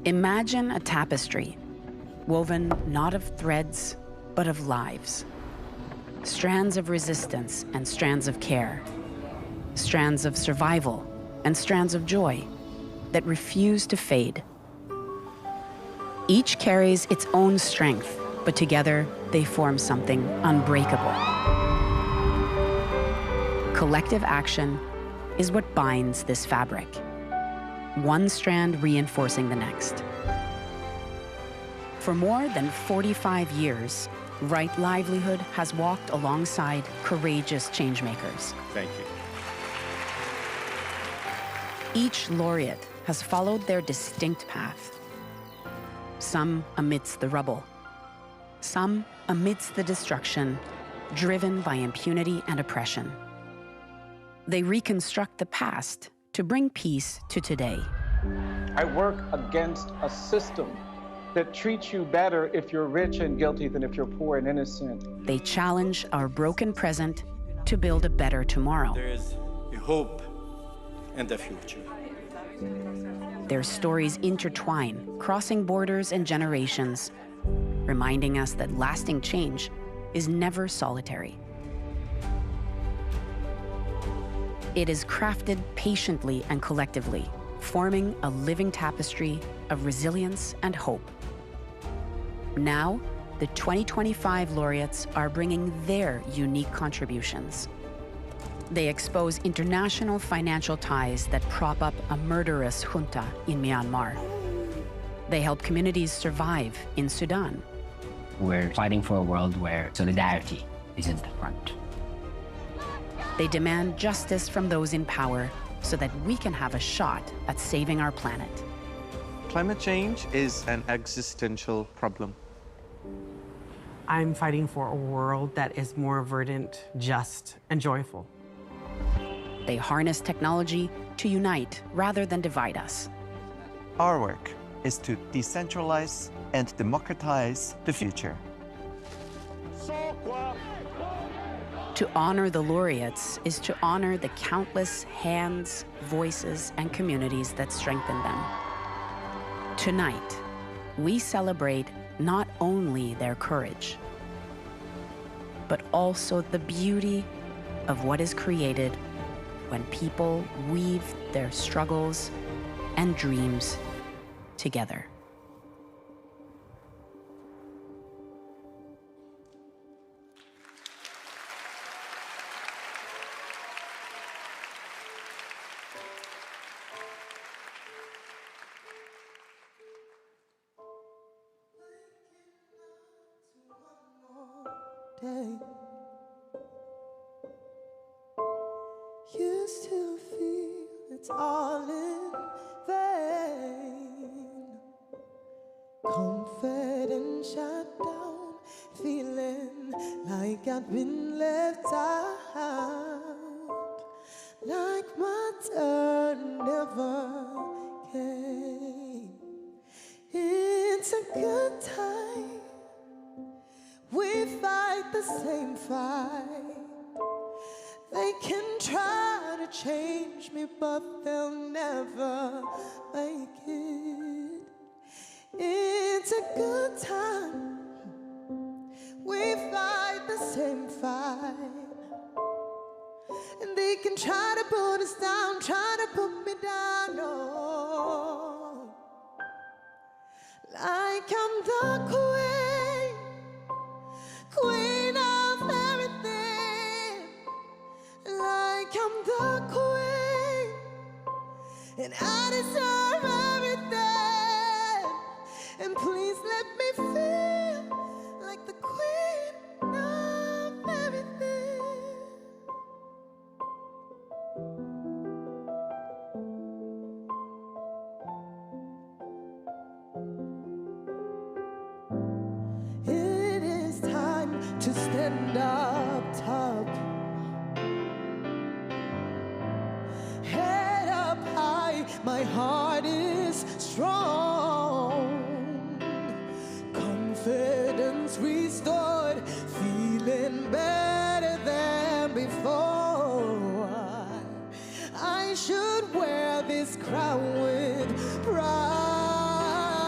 Imagine a tapestry, woven not of threads, but of lives. Strands of resistance and strands of care. Strands of survival and strands of joy that refuse to fade. Each carries its own strength, but together they form something unbreakable. Collective action is what binds this fabric, one strand reinforcing the next. For more than 45 years, Right Livelihood has walked alongside courageous changemakers. Thank you. Each laureate has followed their distinct path. Some amidst the rubble, some amidst the destruction, driven by impunity and oppression. They reconstruct the past to bring peace to today. I work against a system that treats you better if you're rich and guilty than if you're poor and innocent. They challenge our broken present to build a better tomorrow. There is a hope and a future. Their stories intertwine, crossing borders and generations, reminding us that lasting change is never solitary. It is crafted patiently and collectively, forming a living tapestry of resilience and hope. Now, the 2025 laureates are bringing their unique contributions. They expose international financial ties that prop up a murderous junta in Myanmar. They help communities survive in Sudan. We're fighting for a world where solidarity is in the front. They demand justice from those in power so that we can have a shot at saving our planet. Climate change is an existential problem. I'm fighting for a world that is more verdant, just, and joyful. They harness technology to unite rather than divide us. Our work is to decentralize and democratize the future. To honor the laureates is to honor the countless hands, voices, and communities that strengthen them. Tonight, we celebrate not only their courage, but also the beauty of what is created when people weave their struggles and dreams together. You still feel it's all in vain. Confidence shut down, feeling like I've been left out, like my turn never came. It's a good time. We fight the same fight. They can try to change me, but they'll never make it. It's a good time. We fight the same fight. And they can try to put us down, try to put me down, oh. Like I'm the queen, queen of everything. Like I'm the queen, and I deserve everything. And please let me feel like the queen of everything. It is time to stand up top. Head up high, my heart is strong. Confidence restored, feeling better than before. I should wear this crown with pride.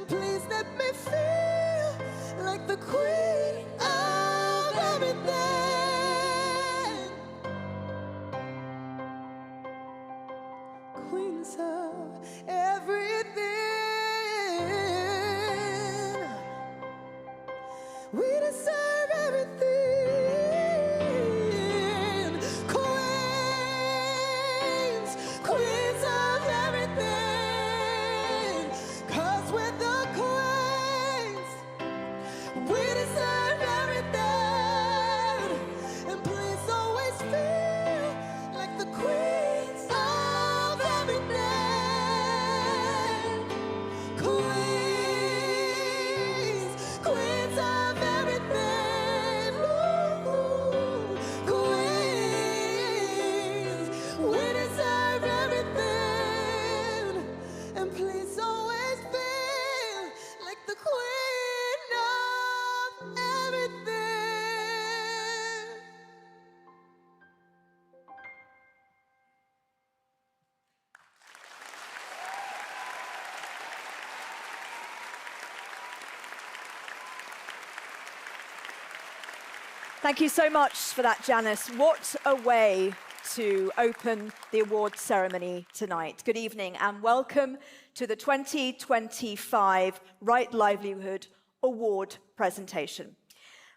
and please let me feel like the queen of everything. Queens of everything. We deserve everything. Queens, queens of everything. 'Cause we're the queens. We deserve everything. And please always feel like the queens of everything. Queens, queens of everything. Ooh, queens, we deserve everything. And please always feel like the queen of everything. Thank you so much for that, Janice. What a way to open the award ceremony tonight. Good evening and welcome to the 2025 Right Livelihood Award presentation.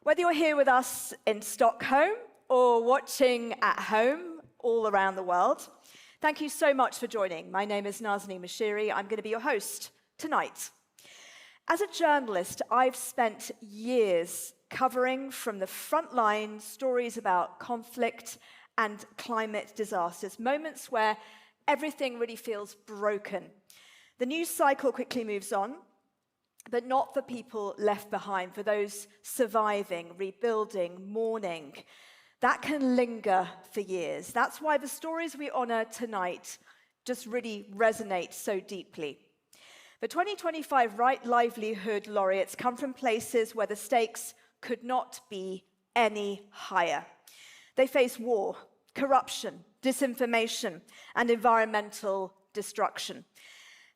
Whether you're here with us in Stockholm or watching at home all around the world, thank you so much for joining. My name is Nazanin Moshiri. I'm going to be your host tonight. As a journalist, I've spent years covering from the front line stories about conflict and climate disasters, moments where everything really feels broken. The news cycle quickly moves on, but not for people left behind, for those surviving, rebuilding, mourning. That can linger for years. That's why the stories we honor tonight just really resonate so deeply. The 2025 Right Livelihood Laureates come from places where the stakes could not be any higher. They face war, corruption, disinformation, and environmental destruction.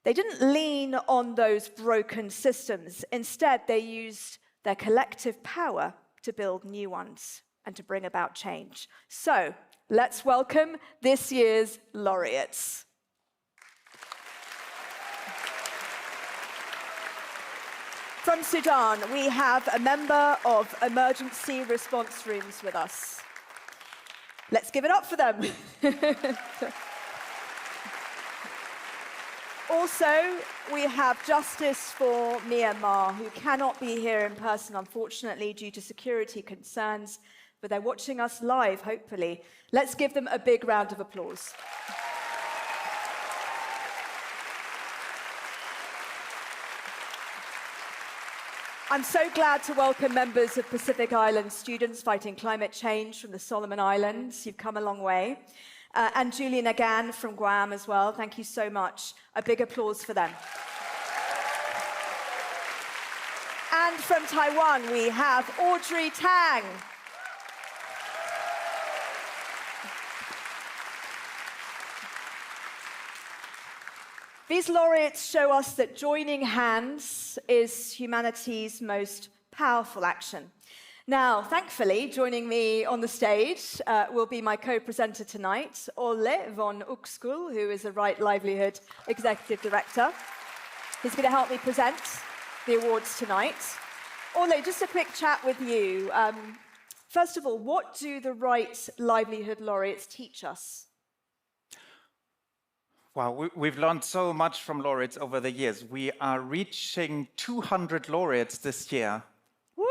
They didn't lean on those broken systems. Instead, they used their collective power to build new ones and to bring about change. So, let's welcome this year's laureates. From Sudan, we have a member of Emergency Response Rooms with us. Let's give it up for them. Also, we have Justice for Myanmar, who cannot be here in person, unfortunately, due to security concerns, but they're watching us live, hopefully. Let's give them a big round of applause. I'm so glad to welcome members of Pacific Island students fighting climate change from the Solomon Islands. You've come a long way. And Julian Agan from Guam as well. Thank you so much. A big applause for them. And from Taiwan, we have Audrey Tang. These laureates show us that joining hands is humanity's most powerful action. Now, thankfully, joining me on the stage will be my co-presenter tonight, Ole von Uxkull, who is a Right Livelihood Executive Director. He's going to help me present the awards tonight. Ole, just a quick chat with you. First of all, what do the Right Livelihood Laureates teach us? Wow, we've learned so much from laureates over the years. We are reaching 200 laureates this year. Woo!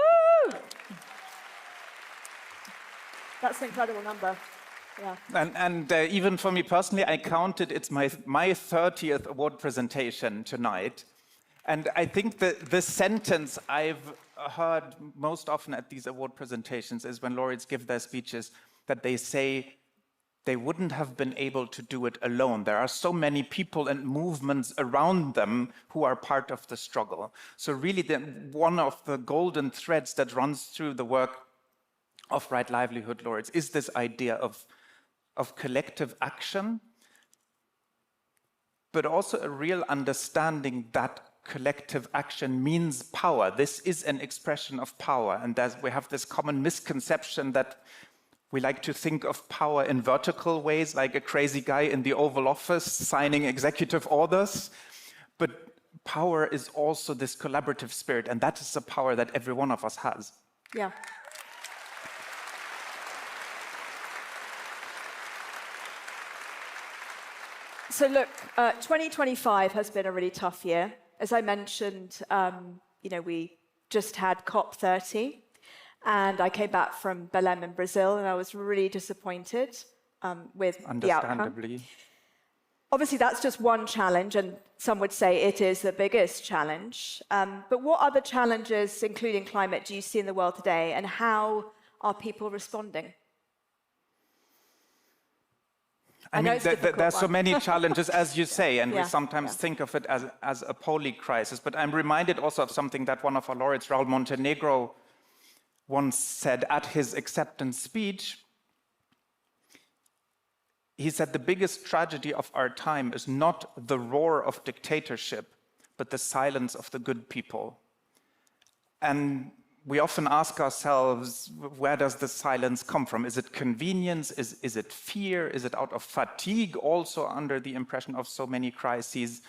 That's an incredible number. Yeah. And even for me personally, I counted it's my 30th award presentation tonight. And I think that the sentence I've heard most often at these award presentations is when laureates give their speeches that they say they wouldn't have been able to do it alone. There are so many people and movements around them who are part of the struggle. So really one of the golden threads that runs through the work of Right Livelihood Laureates is this idea of collective action, but also a real understanding that collective action means power. This is an expression of power, and we have this common misconception that we like to think of power in vertical ways, like a crazy guy in the Oval Office signing executive orders. But power is also this collaborative spirit, and that is a power that every one of us has. Yeah. So look, 2025 has been a really tough year. As I mentioned, we just had COP30, and I came back from Belém in Brazil, and I was really disappointed with the outcome. Understandably. Obviously, that's just one challenge, and some would say it is the biggest challenge. But what other challenges, including climate, do you see in the world today, and how are people responding? I mean, there's so many challenges, as you say, and Yeah, we sometimes think of it as a poly crisis. But I'm reminded also of something that one of our laureates, Raul Montenegro, once said at his acceptance speech. He said, the biggest tragedy of our time is not the roar of dictatorship, but the silence of the good people. And we often ask ourselves, where does the silence come from? Is it convenience? Is it fear? Is it out of fatigue, also under the impression of so many crises?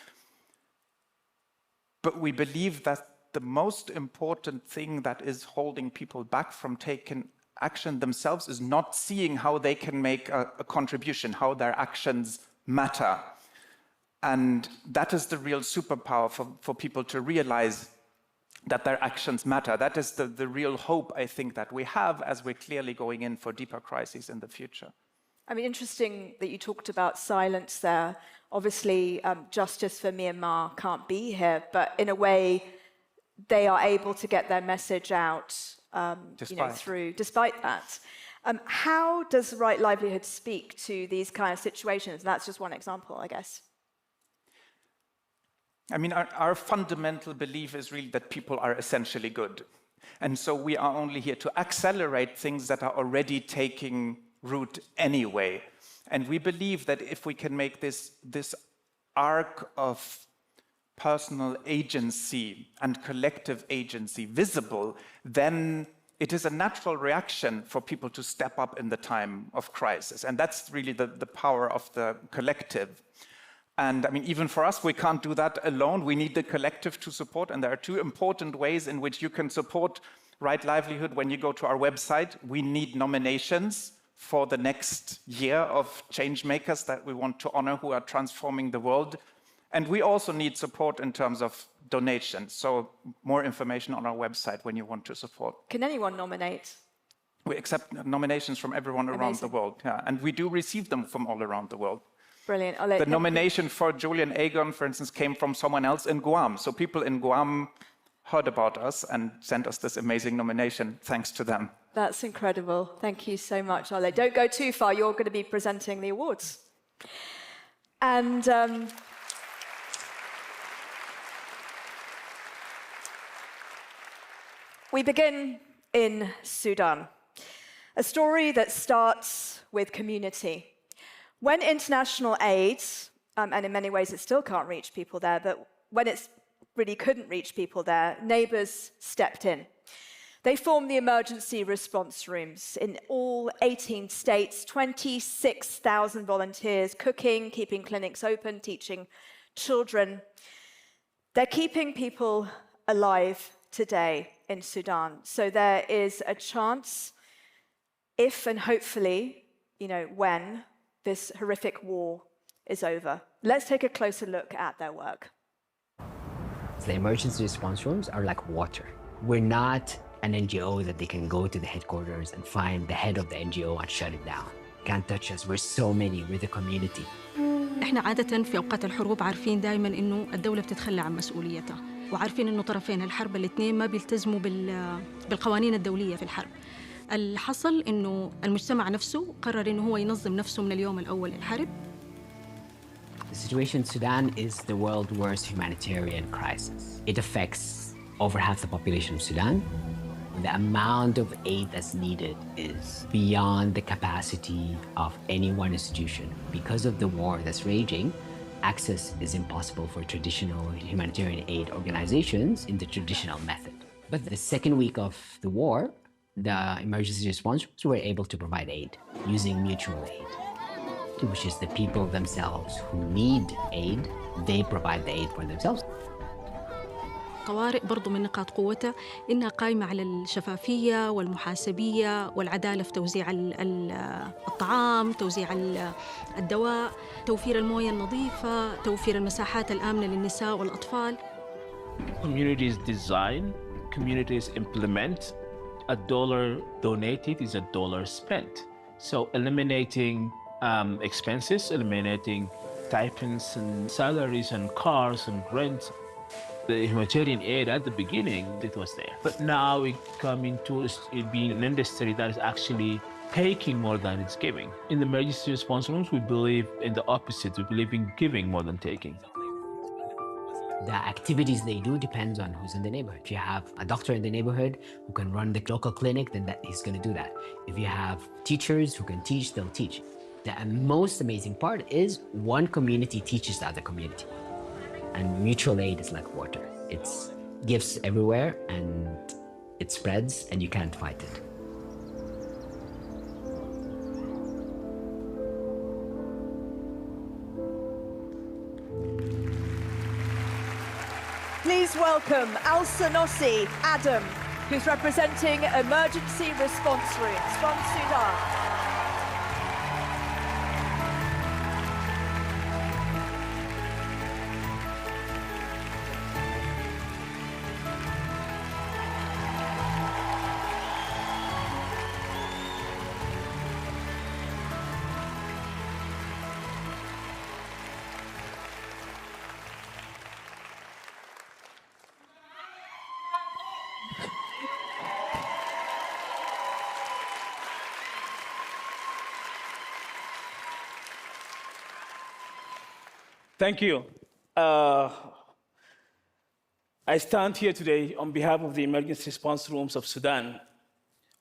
But we believe that the most important thing that is holding people back from taking action themselves is not seeing how they can make a contribution, how their actions matter. And that is the real superpower for people to realize that their actions matter. That is the real hope, I think, that we have as we're clearly going in for deeper crises in the future. I mean, interesting that you talked about silence there. Obviously, Justice for Myanmar can't be here, but in a way, they are able to get their message out despite that. How does Right Livelihood speak to these kind of situations? That's just one example, I guess. I mean, our fundamental belief is really that people are essentially good. And so we are only here to accelerate things that are already taking root anyway. And we believe that if we can make this arc of personal agency and collective agency visible, then it is a natural reaction for people to step up in the time of crisis. And that's really the power of the collective. And I mean, even for us, we can't do that alone. We need the collective to support. And there are two important ways in which you can support Right Livelihood when you go to our website. We need nominations for the next year of change makers that we want to honor who are transforming the world. And we also need support in terms of donations. So more information on our website when you want to support. Can anyone nominate? We accept nominations from everyone around the world. Yeah. And we do receive them from all around the world. Brilliant. The nomination for Julian Agon, for instance, came from someone else in Guam. So people in Guam heard about us and sent us this amazing nomination, thanks to them. That's incredible. Thank you so much, Ale. Don't go too far. You're going to be presenting the awards. And we begin in Sudan, a story that starts with community. When international aid, and in many ways it still can't reach people there, but when it really couldn't reach people there, neighbours stepped in. They formed the emergency response rooms in all 18 states, 26,000 volunteers, cooking, keeping clinics open, teaching children. They're keeping people alive today in Sudan. So there is a chance, if and hopefully, when this horrific war is over. Let's take a closer look at their work. The emergency response rooms are like water. We're not an NGO that they can go to the headquarters and find the head of the NGO and shut it down. Can't touch us. We're so many. We're the community. احنا عادة في أوقات الحروب عارفين دائما إنه الدولة بتتخلى عن مسؤوليتها، وعارفين إنه طرفين الحرب الاثنين ما بيلتزموا بالقوانين الدولية في الحرب. اللي حصل إنه المجتمع نفسه قرر إنه هو ينظم نفسه من اليوم الأول الحرب. The situation in Sudan is the world's worst humanitarian crisis. It affects over half the population of Sudan. The amount of aid that's needed is beyond the capacity of any one institution. Because of the war that's raging access is impossible for traditional humanitarian aid organizations in the traditional method. But the second week of the war, the emergency response were able to provide aid using mutual aid, which is the people themselves who need aid, they provide the aid for themselves. طوارئ برضو من نقاط قوتها إنها قائمة على الشفافية والمحاسبية والعدالة في توزيع الطعام، توزيع الدواء، توفير الموية النظيفة، توفير المساحات الآمنة للنساء والأطفال. Communities design, communities implement. A dollar donated is a dollar spent. So eliminating expenses, eliminating stipends and salaries and cars and rent. The humanitarian aid at the beginning, it was there. But now it come into it being an industry that is actually taking more than it's giving. In the emergency response rooms, we believe in the opposite. We believe in giving more than taking. The activities they do depends on who's in the neighborhood. If you have a doctor in the neighborhood who can run the local clinic, then he's going to do that. If you have teachers who can teach, they'll teach. The most amazing part is one community teaches the other community. And mutual aid is like water. It gives everywhere and it spreads and you can't fight it. Please welcome Al Sanossi Adam, who's representing Emergency Response Rooms from Sudan. Thank you. I stand here today on behalf of the emergency response rooms of Sudan,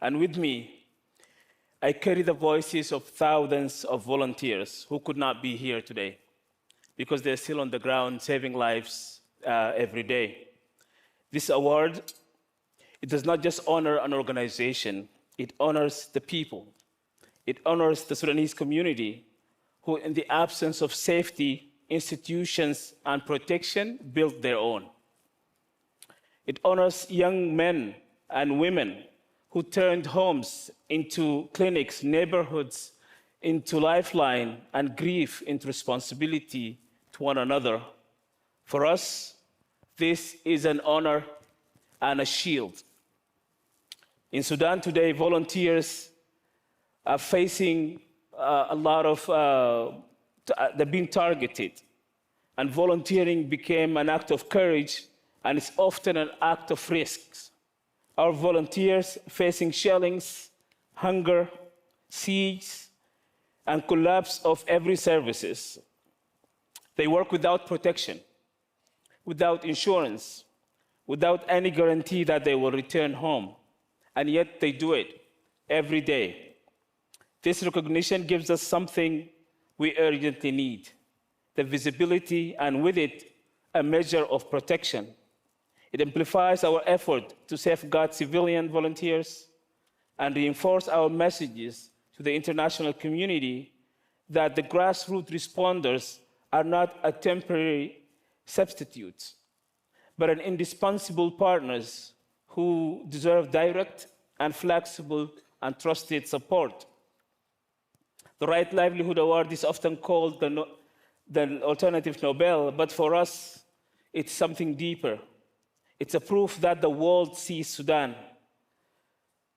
and with me, I carry the voices of thousands of volunteers who could not be here today because they're still on the ground saving lives every day. This award, it does not just honor an organization, it honors the people. It honors the Sudanese community who, in the absence of safety, institutions, and protection, built their own. It honors young men and women who turned homes into clinics, neighborhoods into lifeline, and grief into responsibility to one another. For us, this is an honor and a shield. In Sudan today, volunteers are facing a lot of they're being targeted, and volunteering became an act of courage, and it's often an act of risks. Our volunteers facing shellings, hunger, siege, and collapse of every services. They work without protection, without insurance, without any guarantee that they will return home, and yet they do it every day. This recognition gives us something we urgently need, the visibility, and with it, a measure of protection. It amplifies our effort to safeguard civilian volunteers and reinforce our messages to the international community that the grassroots responders are not a temporary substitute, but an indispensable partners who deserve direct and flexible and trusted support. The Right Livelihood Award is often called the alternative Nobel, but for us, it's something deeper. It's a proof that the world sees Sudan,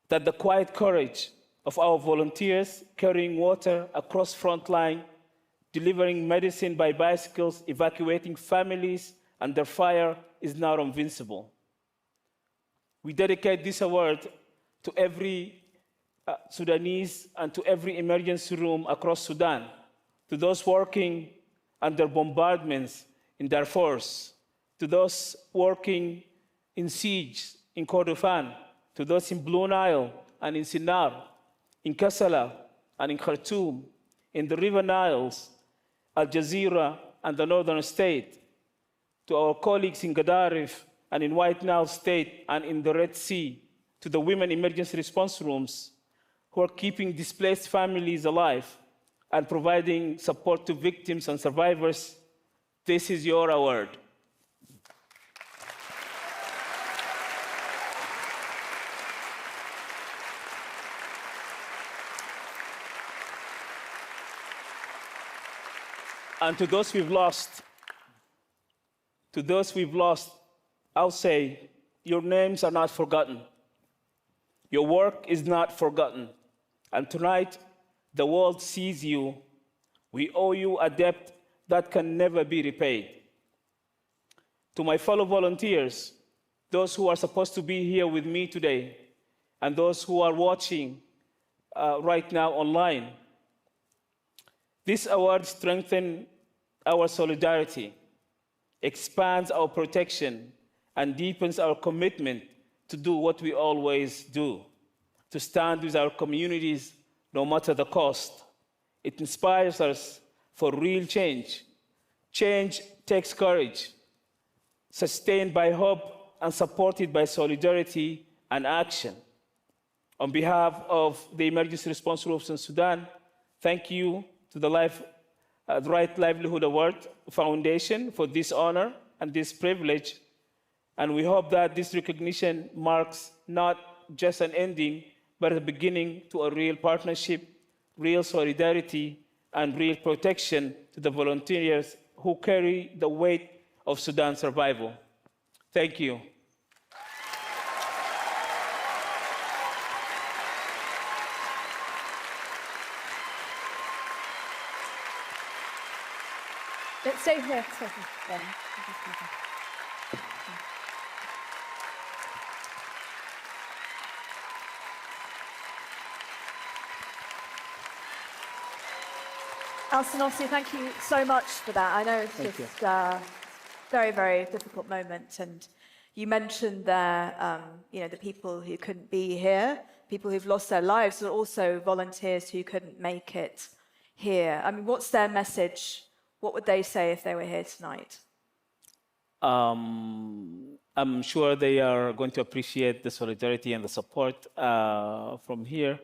that the quiet courage of our volunteers carrying water across front line, delivering medicine by bicycles, evacuating families under fire is now invincible. We dedicate this award to every Sudanese and to every emergency room across Sudan, to those working under bombardments in Darfur, to those working in siege in Kordofan, to those in Blue Nile and in Sinnar, in Kassala and in Khartoum, in the River Niles, Al Jazeera and the northern state, to our colleagues in Gadaref and in White Nile State and in the Red Sea, to the women emergency response rooms who are keeping displaced families alive and providing support to victims and survivors, this is your award. And to those we've lost, I'll say, your names are not forgotten. Your work is not forgotten. And tonight, the world sees you. We owe you a debt that can never be repaid. To my fellow volunteers, those who are supposed to be here with me today, and those who are watching right now online, this award strengthens our solidarity, expands our protection, and deepens our commitment to do what we always do, to stand with our communities no matter the cost. It inspires us for real change. Change takes courage, sustained by hope and supported by solidarity and action. On behalf of the Emergency Response Groups in Sudan, thank you to the Right Livelihood Award Foundation for this honor and this privilege. And we hope that this recognition marks not just an ending, but a beginning to a real partnership, real solidarity, and real protection to the volunteers who carry the weight of Sudan's survival. Thank you. Let's stay here. Alcinosi, thank you so much for that. I know it's just a very, very difficult moment. And you mentioned there, the people who couldn't be here, people who've lost their lives, but also volunteers who couldn't make it here. I mean, what's their message? What would they say if they were here tonight? I'm sure they are going to appreciate the solidarity and the support from here.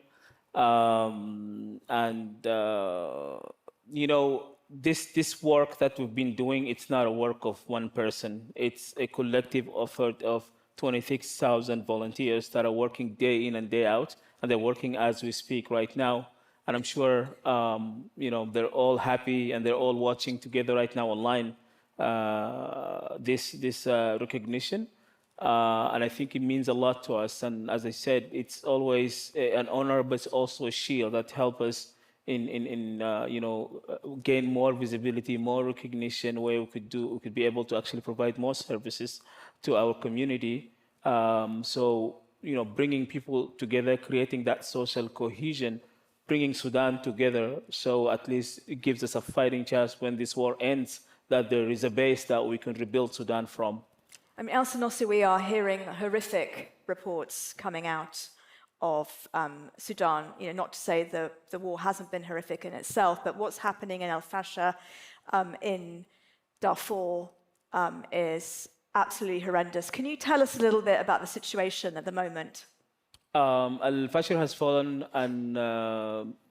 This work that we've been doing, it's not a work of one person. It's a collective effort of 26,000 volunteers that are working day in and day out, and they're working as we speak right now. And I'm sure, they're all happy and they're all watching together right now online this recognition. And I think it means a lot to us. And as I said, it's always an honor, but it's also a shield that helps us gain more visibility, more recognition, where we could be able to actually provide more services to our community. Bringing people together, creating that social cohesion, bringing Sudan together, so at least it gives us a fighting chance when this war ends, that there is a base that we can rebuild Sudan from. I mean, Alcinosi, we are hearing horrific reports coming out of Sudan. Not to say the war hasn't been horrific in itself, but what's happening in al-Fasher, in Darfur, is absolutely horrendous. Can you tell us a little bit about the situation at the moment? Al-Fasher has fallen, and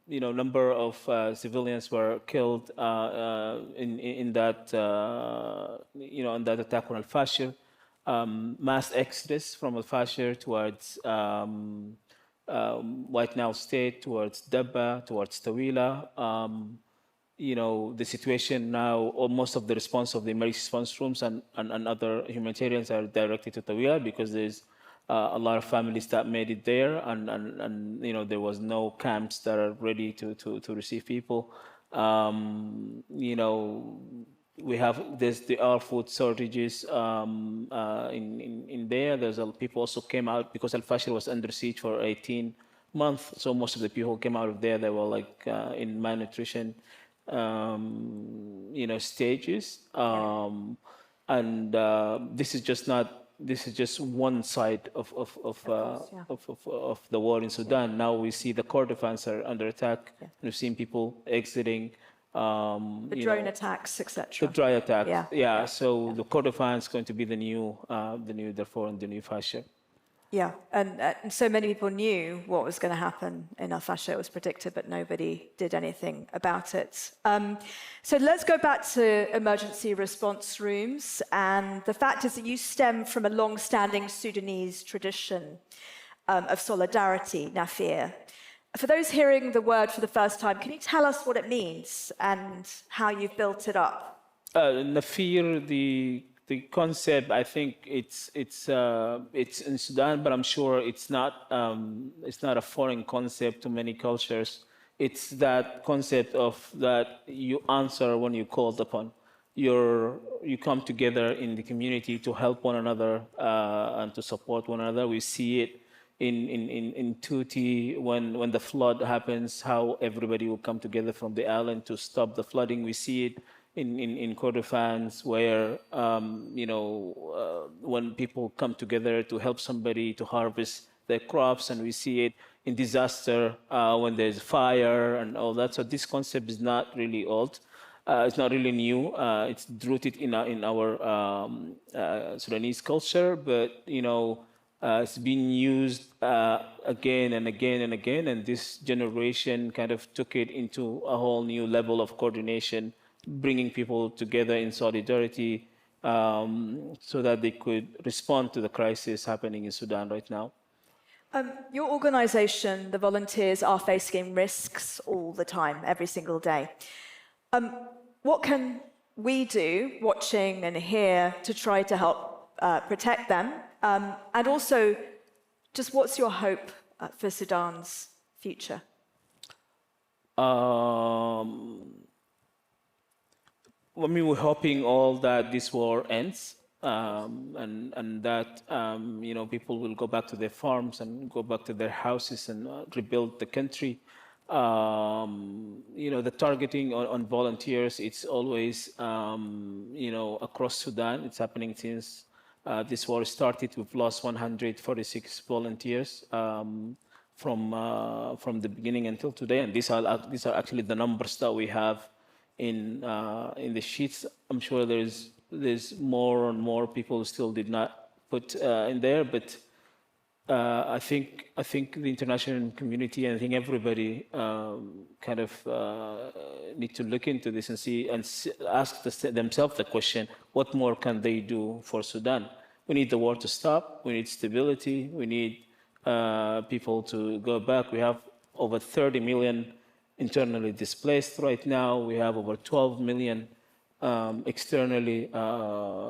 number of civilians were killed in that attack on Al-Fasher. Mass exodus from Al-Fasher towards White Nile State, towards Dabba, towards Tawila. The situation now, or most of the response of the emergency response rooms and other humanitarians are directed to Tawila, because there's a lot of families that made it there, and there was no camps that are ready to receive people. There are food shortages in there. People also came out because Al-Fasher was under siege for 18 months. So most of the people who came out of there, they were in malnutrition stages. This is just one side of the war in Sudan. Now we see the Kordofans are under attack. We've seen people exiting The drone attacks, etc. The drone attacks, yeah. So the Kordofan is going to be the new Darfur and the new Fasher. Yeah, and so many people knew what was going to happen in Al-Fasher. It was predicted, but nobody did anything about it. So let's go back to emergency response rooms. And the fact is that you stem from a long-standing Sudanese tradition of solidarity, Nafir. For those hearing the word for the first time, can you tell us what it means and how you've built it up? Nafir, the concept, I think it's in Sudan, but I'm sure it's not a foreign concept to many cultures. It's that concept of that you answer when you're called upon. You come together in the community to help one another and to support one another. We see it in Tuti when the flood happens, how everybody will come together from the island to stop the flooding. We see it in Kordofans where, when people come together to help somebody to harvest their crops, and we see it in disaster when there's fire and all that. So this concept is not really old. It's not really new. It's rooted in our Sudanese culture, but, it's been used again and again and again, and this generation kind of took it into a whole new level of coordination, bringing people together in solidarity so that they could respond to the crisis happening in Sudan right now. Your organization, the volunteers, are facing risks all the time, every single day. What can we do, watching and here, to try to help protect them? And also, just what's your hope for Sudan's future? We're hoping all that this war ends and that people will go back to their farms and go back to their houses and rebuild the country. The targeting on volunteers, it's always across Sudan. It's happening since this war started. We've lost 146 volunteers from the beginning until today, and these are actually the numbers that we have in the sheets. I'm sure there's more and more people who still did not put in there, but I think the international community, and I think everybody kind of need to look into this and see and ask themselves the question: what more can they do for Sudan? We need the war to stop. We need stability. We need people to go back. We have over 30 million internally displaced right now. We have over 12 million externally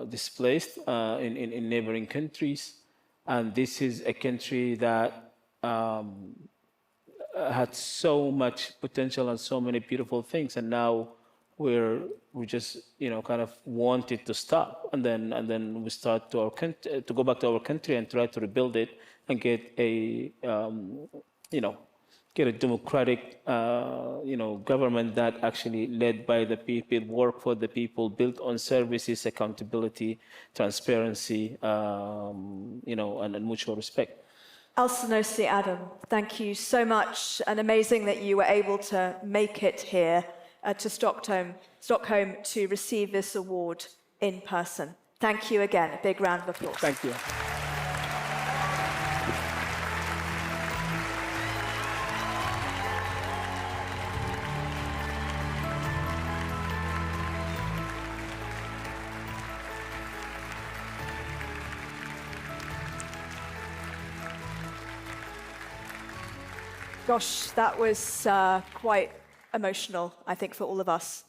displaced in neighboring countries. And this is a country that had so much potential and so many beautiful things, and now we just kind of want it to stop, and then we start to go back to our country and try to rebuild it and get a democratic government that actually led by the people, work for the people, built on services, accountability, transparency, and mutual respect. Al-Sanusi Adam, thank you so much, and amazing that you were able to make it here to Stockholm to receive this award in person. Thank you again. A big round of applause. Thank you. Gosh, that was quite emotional, I think, for all of us.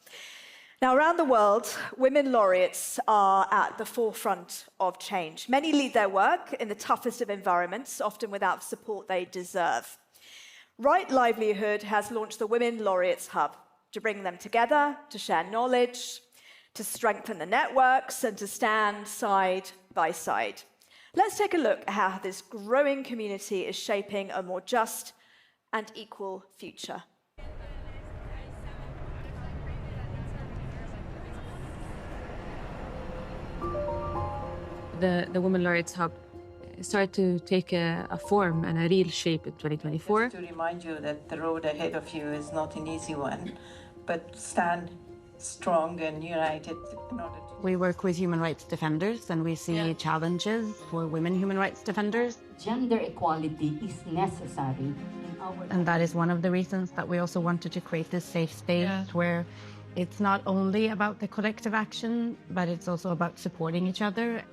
Now, around the world, women laureates are at the forefront of change. Many lead their work in the toughest of environments, often without the support they deserve. Right Livelihood has launched the Women Laureates Hub to bring them together, to share knowledge, to strengthen the networks, and to stand side by side. Let's take a look at how this growing community is shaping a more just and equal future. The Women Laureates Hub started to take a form and a real shape in 2024. Just to remind you that the road ahead of you is not an easy one, but stand strong and united in order to... We work with human rights defenders, and we see challenges for women human rights defenders. Gender equality is necessary in our... And that is one of the reasons that we also wanted to create this safe space where it's not only about the collective action, but it's also about supporting each other.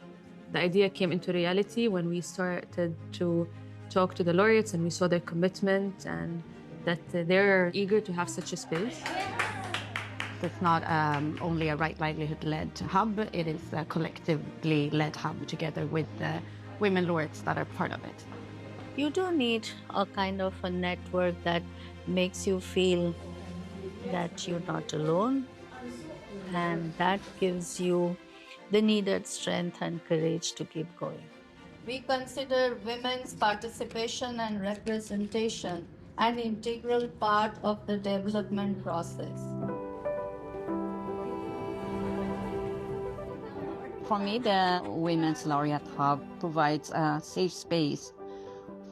The idea came into reality when we started to talk to the laureates and we saw their commitment and that they're eager to have such a space. It's not only a Right Livelihood-led hub, it is a collectively led hub together with the women laureates that are part of it. You do need a kind of a network that makes you feel that you're not alone, and that gives you the needed strength and courage to keep going. We consider women's participation and representation an integral part of the development process. For me, the Women's Laureate Hub provides a safe space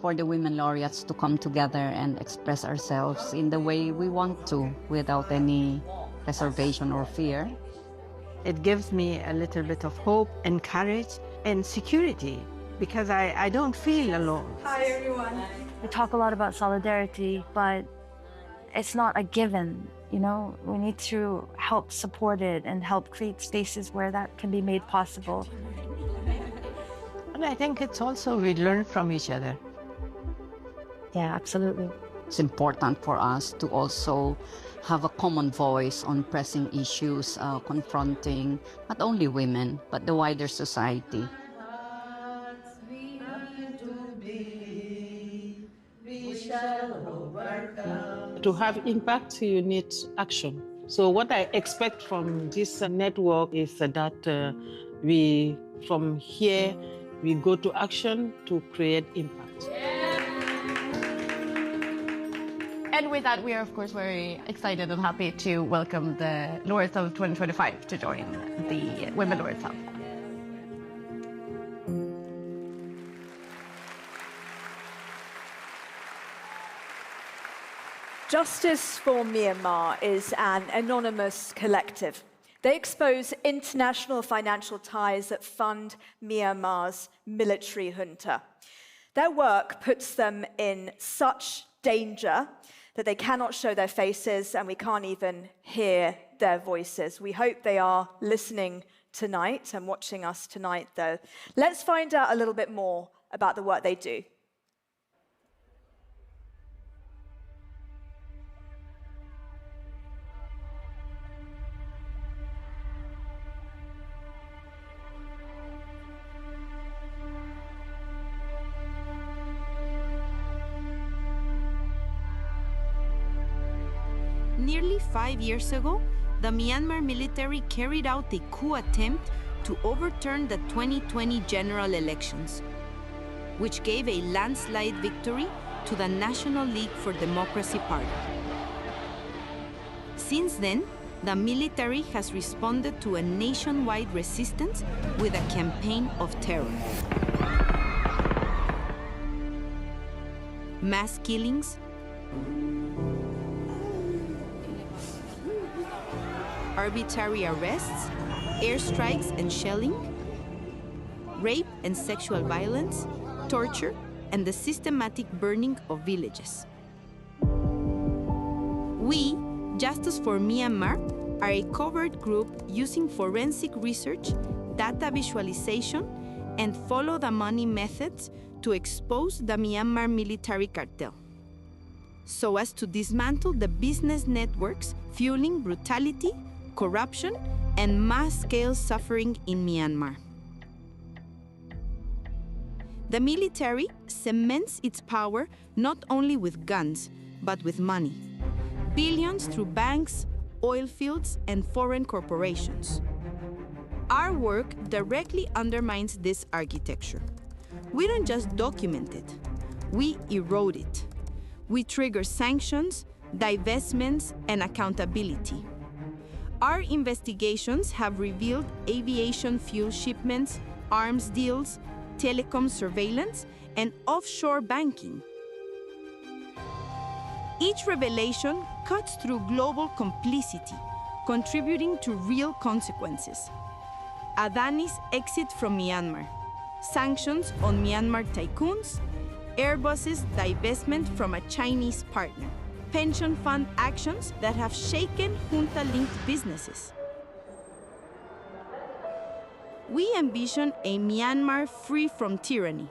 for the women laureates to come together and express ourselves in the way we want to, without any reservation or fear. It gives me a little bit of hope and courage and security, because I don't feel alone. Hi, everyone. We talk a lot about solidarity, but it's not a given. You know, we need to help support it and help create spaces where that can be made possible. And I think it's also we learn from each other. Yeah, absolutely. It's important for us to also have a common voice on pressing issues, confronting not only women, but the wider society. To have impact, you need action. So what I expect from this network is that from here, we go to action to create impact. And with that, we are, of course, very excited and happy to welcome the Laureates of 2025 to join the Women Laureates Hub. Justice for Myanmar is an anonymous collective. They expose international financial ties that fund Myanmar's military junta. Their work puts them in such danger that they cannot show their faces and we can't even hear their voices. We hope they are listening tonight and watching us tonight, though. Let's find out a little bit more about the work they do. Nearly 5 years ago, the Myanmar military carried out a coup attempt to overturn the 2020 general elections, which gave a landslide victory to the National League for Democracy Party. Since then, the military has responded to a nationwide resistance with a campaign of terror. Mass killings, arbitrary arrests, airstrikes and shelling, rape and sexual violence, torture, and the systematic burning of villages. We, Justice for Myanmar, are a covert group using forensic research, data visualization, and follow-the-money methods to expose the Myanmar military cartel, so as to dismantle the business networks fueling brutality, corruption, and mass-scale suffering in Myanmar. The military cements its power not only with guns, but with money. Billions through banks, oil fields, and foreign corporations. Our work directly undermines this architecture. We don't just document it, we erode it. We trigger sanctions, divestments, and accountability. Our investigations have revealed aviation fuel shipments, arms deals, telecom surveillance, and offshore banking. Each revelation cuts through global complicity, contributing to real consequences. Adani's exit from Myanmar, sanctions on Myanmar tycoons, Airbus's divestment from a Chinese partner, pension fund actions that have shaken junta-linked businesses. We envision a Myanmar free from tyranny,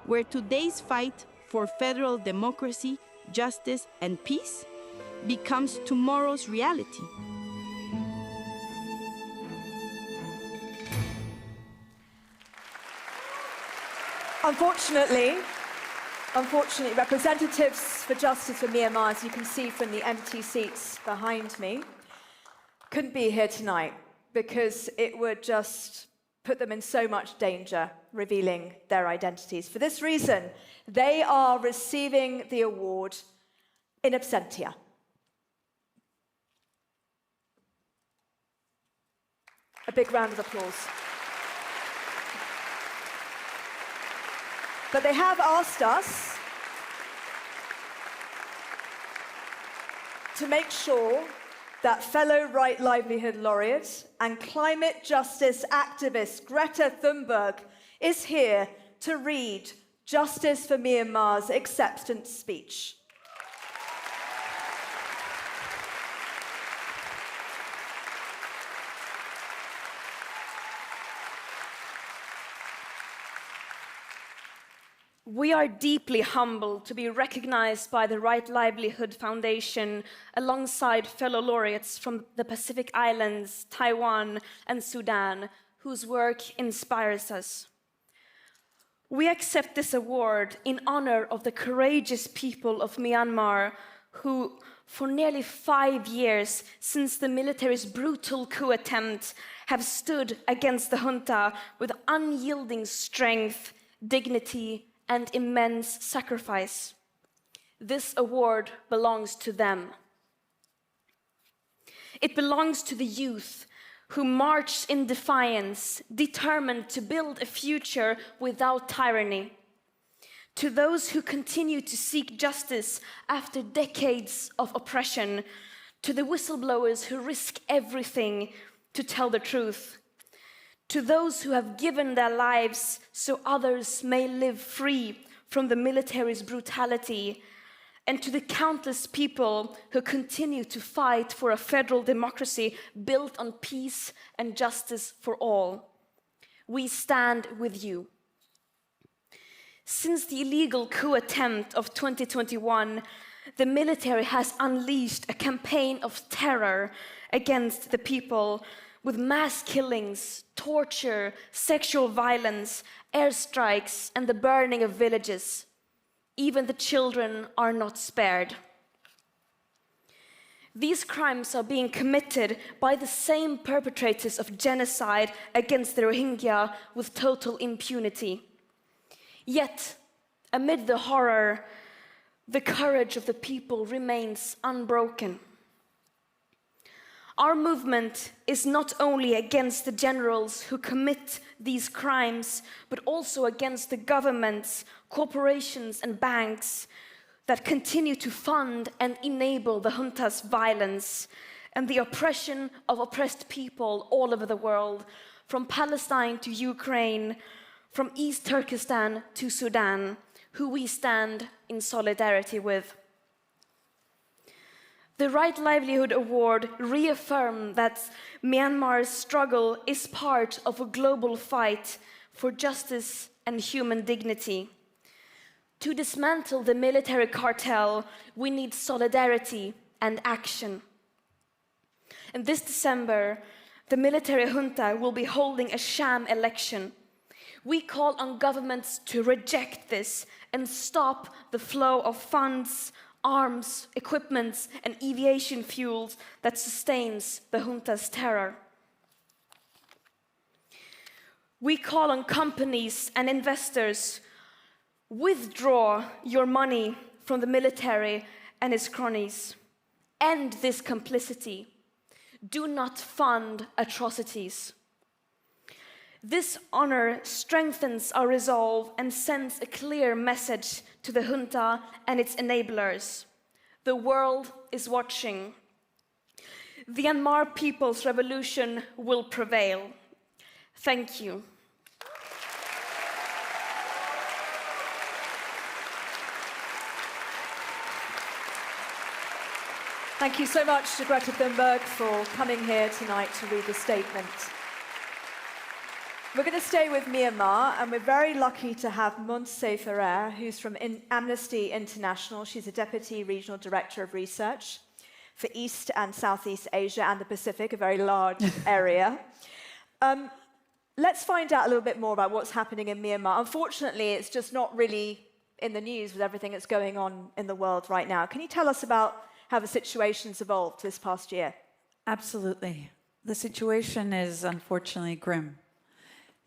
where today's fight for federal democracy, justice, and peace becomes tomorrow's reality. Unfortunately, representatives for Justice for Myanmar, as you can see from the empty seats behind me, couldn't be here tonight because it would just put them in so much danger revealing their identities. For this reason, they are receiving the award in absentia. A big round of applause. But they have asked us to make sure that fellow Right Livelihood Laureate and climate justice activist Greta Thunberg is here to read Justice for Myanmar's acceptance speech. We are deeply humbled to be recognized by the Right Livelihood Foundation alongside fellow laureates from the Pacific Islands, Taiwan, and Sudan, whose work inspires us. We accept this award in honor of the courageous people of Myanmar who, for nearly 5 years since the military's brutal coup attempt, have stood against the junta with unyielding strength, dignity, and immense sacrifice. This award belongs to them. It belongs to the youth who marched in defiance, determined to build a future without tyranny. To those who continue to seek justice after decades of oppression. To the whistleblowers who risk everything to tell the truth. To those who have given their lives so others may live free from the military's brutality, and to the countless people who continue to fight for a federal democracy built on peace and justice for all. We stand with you. Since the illegal coup attempt of 2021, the military has unleashed a campaign of terror against the people, with mass killings, torture, sexual violence, airstrikes, and the burning of villages. Even the children are not spared. These crimes are being committed by the same perpetrators of genocide against the Rohingya with total impunity. Yet, amid the horror, the courage of the people remains unbroken. Our movement is not only against the generals who commit these crimes, but also against the governments, corporations, and banks that continue to fund and enable the junta's violence and the oppression of oppressed people all over the world, from Palestine to Ukraine, from East Turkestan to Sudan, who we stand in solidarity with. The Right Livelihood Award reaffirms that Myanmar's struggle is part of a global fight for justice and human dignity. To dismantle the military cartel, we need solidarity and action. And this December, the military junta will be holding a sham election. We call on governments to reject this and stop the flow of funds, arms, equipment, and aviation fuels that sustains the junta's terror. We call on companies and investors, withdraw your money from the military and its cronies. End this complicity. Do not fund atrocities. This honor strengthens our resolve and sends a clear message to the junta and its enablers. The world is watching. The Myanmar people's revolution will prevail. Thank you. Thank you so much to Greta Thunberg for coming here tonight to read the statement. We're going to stay with Myanmar, and we're very lucky to have Montse Ferrer, who's from Amnesty International. She's a Deputy Regional Director of Research for East and Southeast Asia and the Pacific, a very large area. Let's find out a little bit more about what's happening in Myanmar. Unfortunately, it's just not really in the news with everything that's going on in the world right now. Can you tell us about how the situation's evolved this past year? Absolutely. The situation is unfortunately grim.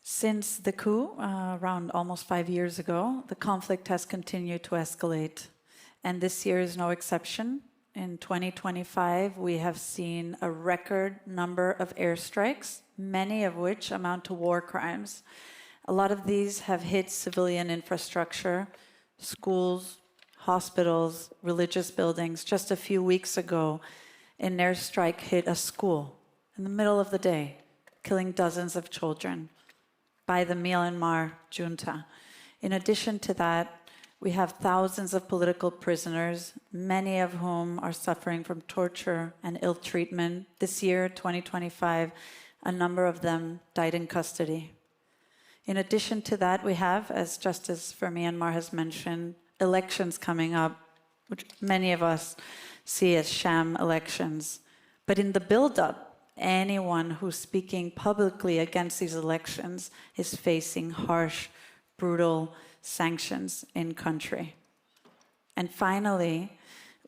Since the coup, around almost 5 years ago, the conflict has continued to escalate. And this year is no exception. In 2025, we have seen a record number of airstrikes, many of which amount to war crimes. A lot of these have hit civilian infrastructure, schools, hospitals, religious buildings. Just a few weeks ago, an airstrike hit a school in the middle of the day, killing dozens of children by the Myanmar junta. In addition to that, we have thousands of political prisoners, many of whom are suffering from torture and ill treatment. This year, 2025, a number of them died in custody. In addition to that, we have, as Justice for Myanmar has mentioned, elections coming up, which many of us see as sham elections. But in the build-up, anyone who's speaking publicly against these elections is facing harsh, brutal sanctions in country. And finally,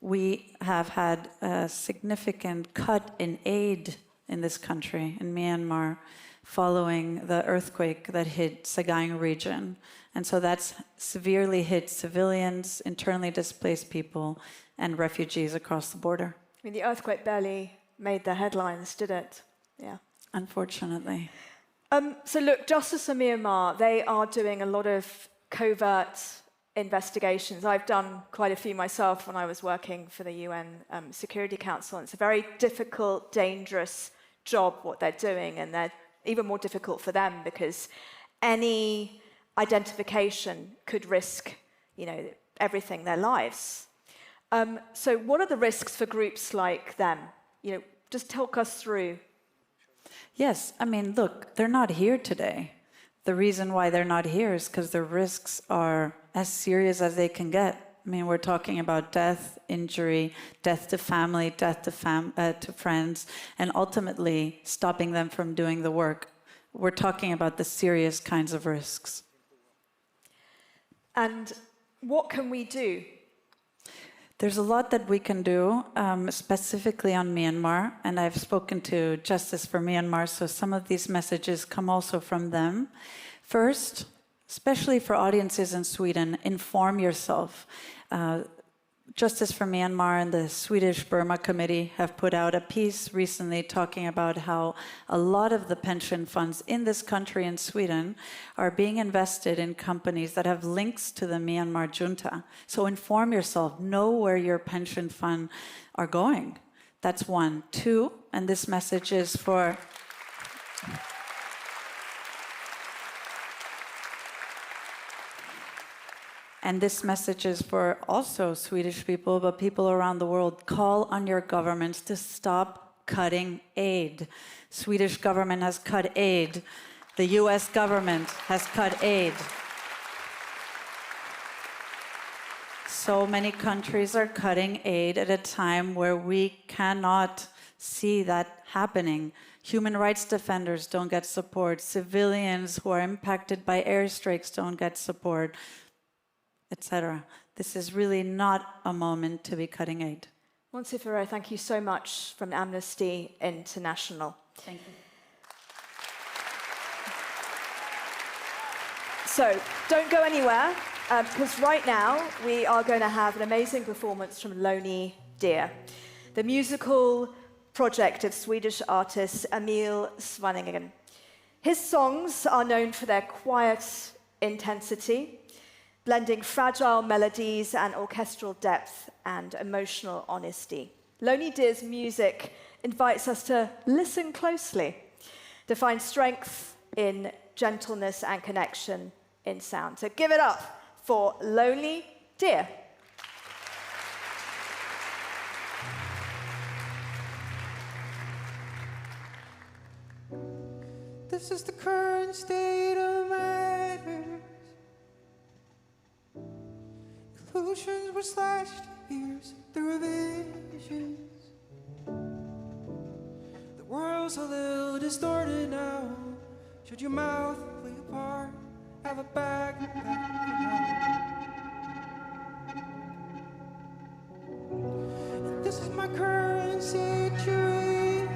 we have had a significant cut in aid in this country, in Myanmar, following the earthquake that hit Sagaing region. And so that's severely hit civilians, internally displaced people, and refugees across the border. I mean, the earthquake barely made the headlines, did it? Yeah. Unfortunately. So look, Justice for Myanmar, they are doing a lot of covert investigations. I've done quite a few myself when I was working for the UN Security Council. And it's a very difficult, dangerous job, what they're doing, and they're even more difficult for them because any identification could risk, everything, their lives. So what are the risks for groups like them? Just talk us through. Yes, I mean, look, they're not here today. The reason why they're not here is because the risks are as serious as they can get. I mean, we're talking about death, injury, death to family, death to friends, and ultimately stopping them from doing the work. We're talking about the serious kinds of risks. And what can we do? There's a lot that we can do, specifically on Myanmar, and I've spoken to Justice for Myanmar, so some of these messages come also from them. First, especially for audiences in Sweden, inform yourself. Justice for Myanmar and the Swedish Burma Committee have put out a piece recently talking about how a lot of the pension funds in this country, in Sweden, are being invested in companies that have links to the Myanmar junta. So inform yourself, know where your pension fund are going. That's one. Two, and this message is for... And this message is for also Swedish people, but people around the world. Call on your governments to stop cutting aid. Swedish government has cut aid. The US government has cut aid. So many countries are cutting aid at a time where we cannot see that happening. Human rights defenders don't get support. Civilians who are impacted by airstrikes don't get support, etc. This is really not a moment to be cutting aid. Montse Ferrer, thank you so much from Amnesty International. Thank you. So, don't go anywhere, because right now we are going to have an amazing performance from Loney Deer, the musical project of Swedish artist Emil Svanningen. His songs are known for their quiet intensity, blending fragile melodies and orchestral depth and emotional honesty. Lonely Dear's music invites us to listen closely, to find strength in gentleness and connection in sound. So give it up for Lonely Dear. This is the current state of matters. Illusions were slashed years through visions. The world's a little distorted now. Should your mouth play a part, have a bag. This is my current situation.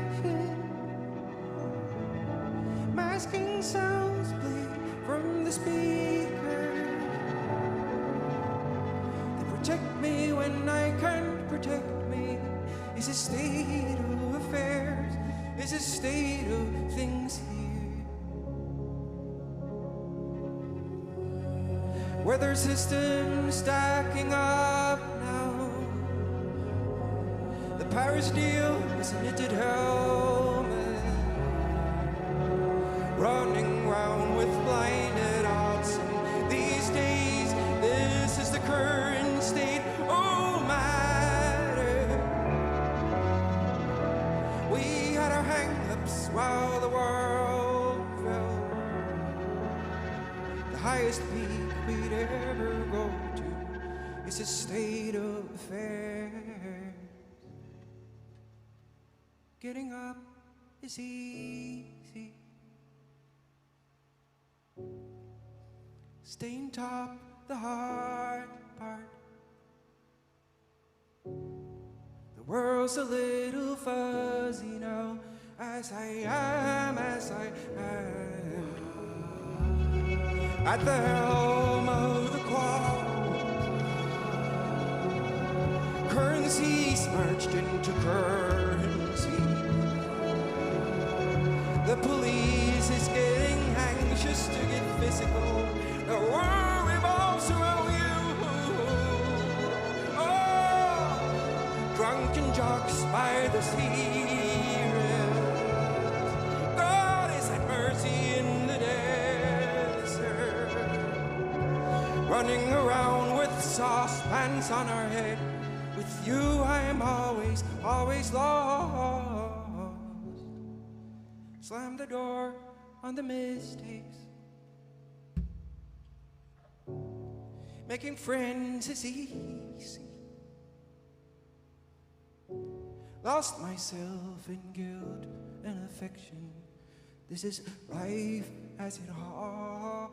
Masking sounds play from the speaker. They protect me when I can't protect me. It's a state of affairs. It's a state of things here. Weather systems stacking up now. The Paris deal is a knitted helmet. Running round with blinded odds. And these days, this is the current state. Oh, matter. We had our hang-ups while the world fell. The highest peak we'd ever go to is a state of affairs. Getting up is easy. Staying top, the hard part. The world's a little fuzzy now, as I am. At the helm of the quad. Currencies merged into currency. The police is getting anxious to get physical. The world revolves around you. Oh, drunken jocks by the sea. God is at mercy in the desert. Running around with saucepans on our head. With you I'm always, always lost. Slam the door on the mistakes. Making friends is easy. Lost myself in guilt and affection. This is life as it all.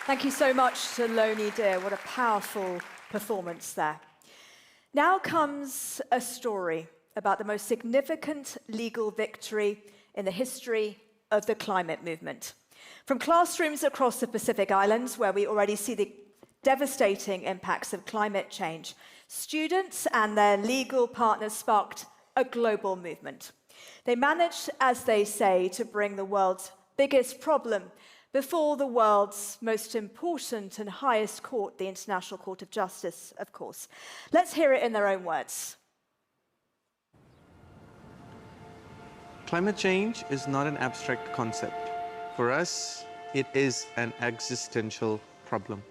Thank you so much to Lonely Dear. What a powerful performance there. Now comes a story about the most significant legal victory in the history of the climate movement. From classrooms across the Pacific Islands, where we already see the devastating impacts of climate change, students and their legal partners sparked a global movement. They managed, as they say, to bring the world's biggest problem before the world's most important and highest court, the International Court of Justice, of course. Let's hear it in their own words. Climate change is not an abstract concept. For us, it is an existential problem.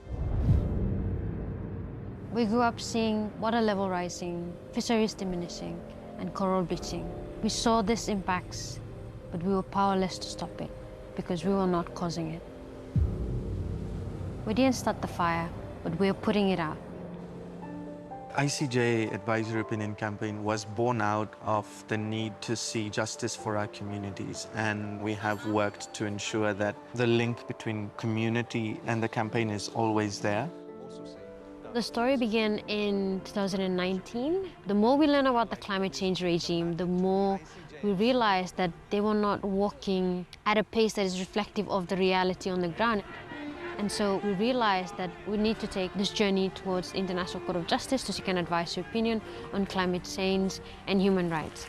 We grew up seeing water level rising, fisheries diminishing, and coral bleaching. We saw these impacts, but we were powerless to stop it, because we were not causing it. We didn't start the fire, but we are putting it out. ICJ Advisory Opinion Campaign was born out of the need to see justice for our communities, and we have worked to ensure that the link between community and the campaign is always there. The story began in 2019. The more we learn about the climate change regime, the more we realize that they were not walking at a pace that is reflective of the reality on the ground. And so we realized that we need to take this journey towards the International Court of Justice to seek an advisory opinion on climate change and human rights.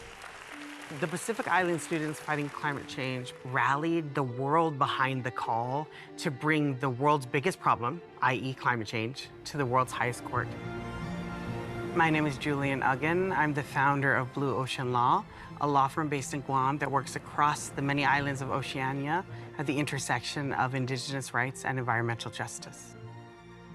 The Pacific Island students fighting climate change rallied the world behind the call to bring the world's biggest problem, i.e. climate change, to the world's highest court. My name is Julian Uggan. I'm the founder of Blue Ocean Law, a law firm based in Guam that works across the many islands of Oceania at the intersection of indigenous rights and environmental justice.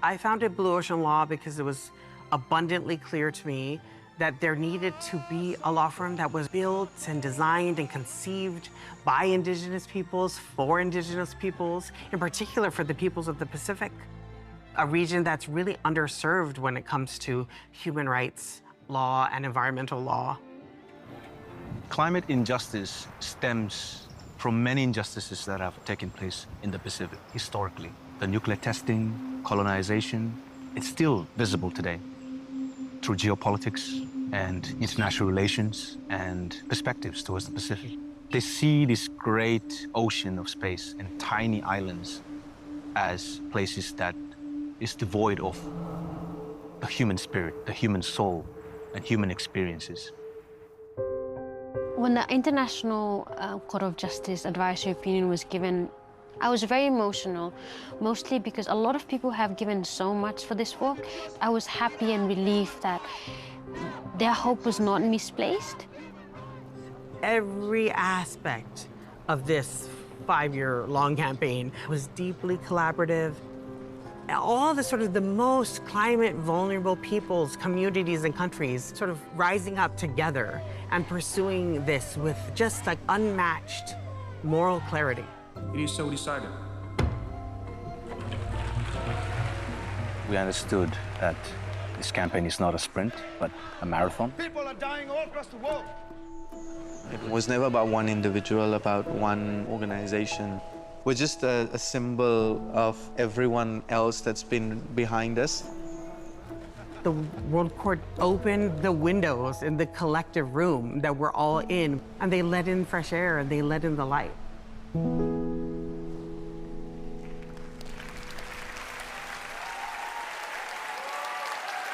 I founded Blue Ocean Law because it was abundantly clear to me that there needed to be a law firm that was built and designed and conceived by indigenous peoples, for indigenous peoples, in particular for the peoples of the Pacific, a region that's really underserved when it comes to human rights law and environmental law. Climate injustice stems from many injustices that have taken place in the Pacific historically. The nuclear testing, colonization, it's still visible today through geopolitics and international relations and perspectives towards the Pacific. They see this great ocean of space and tiny islands as places that is devoid of the human spirit, the human soul, and human experiences. When the International Court of Justice advisory opinion was given, I was very emotional, mostly because a lot of people have given so much for this work. I was happy and relieved that their hope was not misplaced. Every aspect of this 5-year-long campaign was deeply collaborative. All the most climate vulnerable peoples, communities, and countries sort of rising up together and pursuing this with just like unmatched moral clarity. It is so decided. We understood that this campaign is not a sprint, but a marathon. People are dying all across the world. It was never about one individual, about one organization. We're just a symbol of everyone else that's been behind us. The World Court opened the windows in the collective room that we're all in, and they let in fresh air and they let in the light.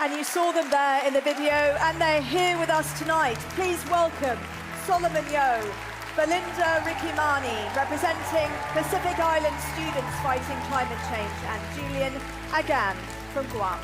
And you saw them there in the video, and they're here with us tonight. Please welcome Solomon Yeo, Belinda Rikimani, representing Pacific Island students fighting climate change, and Julian Uggan from Guam.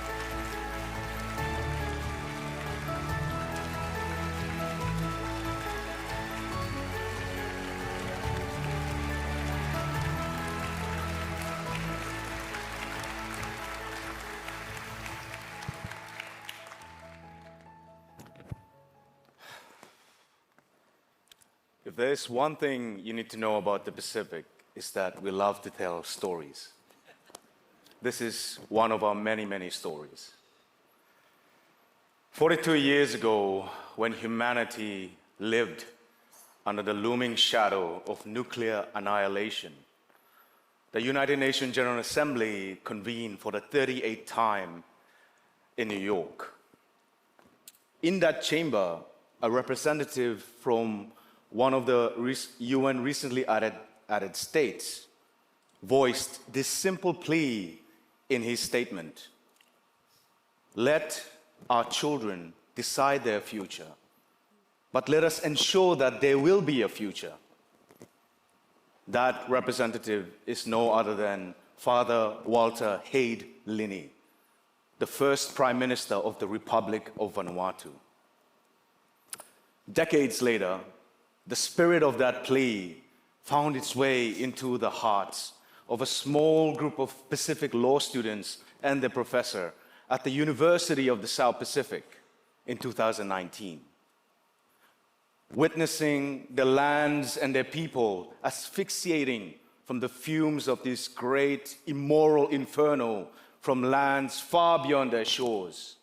If there's one thing you need to know about the Pacific, it's that we love to tell stories. This is one of our many, many stories. 42 years ago, when humanity lived under the looming shadow of nuclear annihilation, the United Nations General Assembly convened for the 38th time in New York. In that chamber, a representative from one of the UN recently added states voiced this simple plea in his statement: let our children decide their future, but let us ensure that there will be a future. That representative is no other than Father Walter Hayde Linney, the first Prime Minister of the Republic of Vanuatu. Decades later, the spirit of that plea found its way into the hearts of a small group of Pacific law students and their professor at the University of the South Pacific in 2019. Witnessing the lands and their people asphyxiating from the fumes of this great immoral inferno from lands far beyond their shores,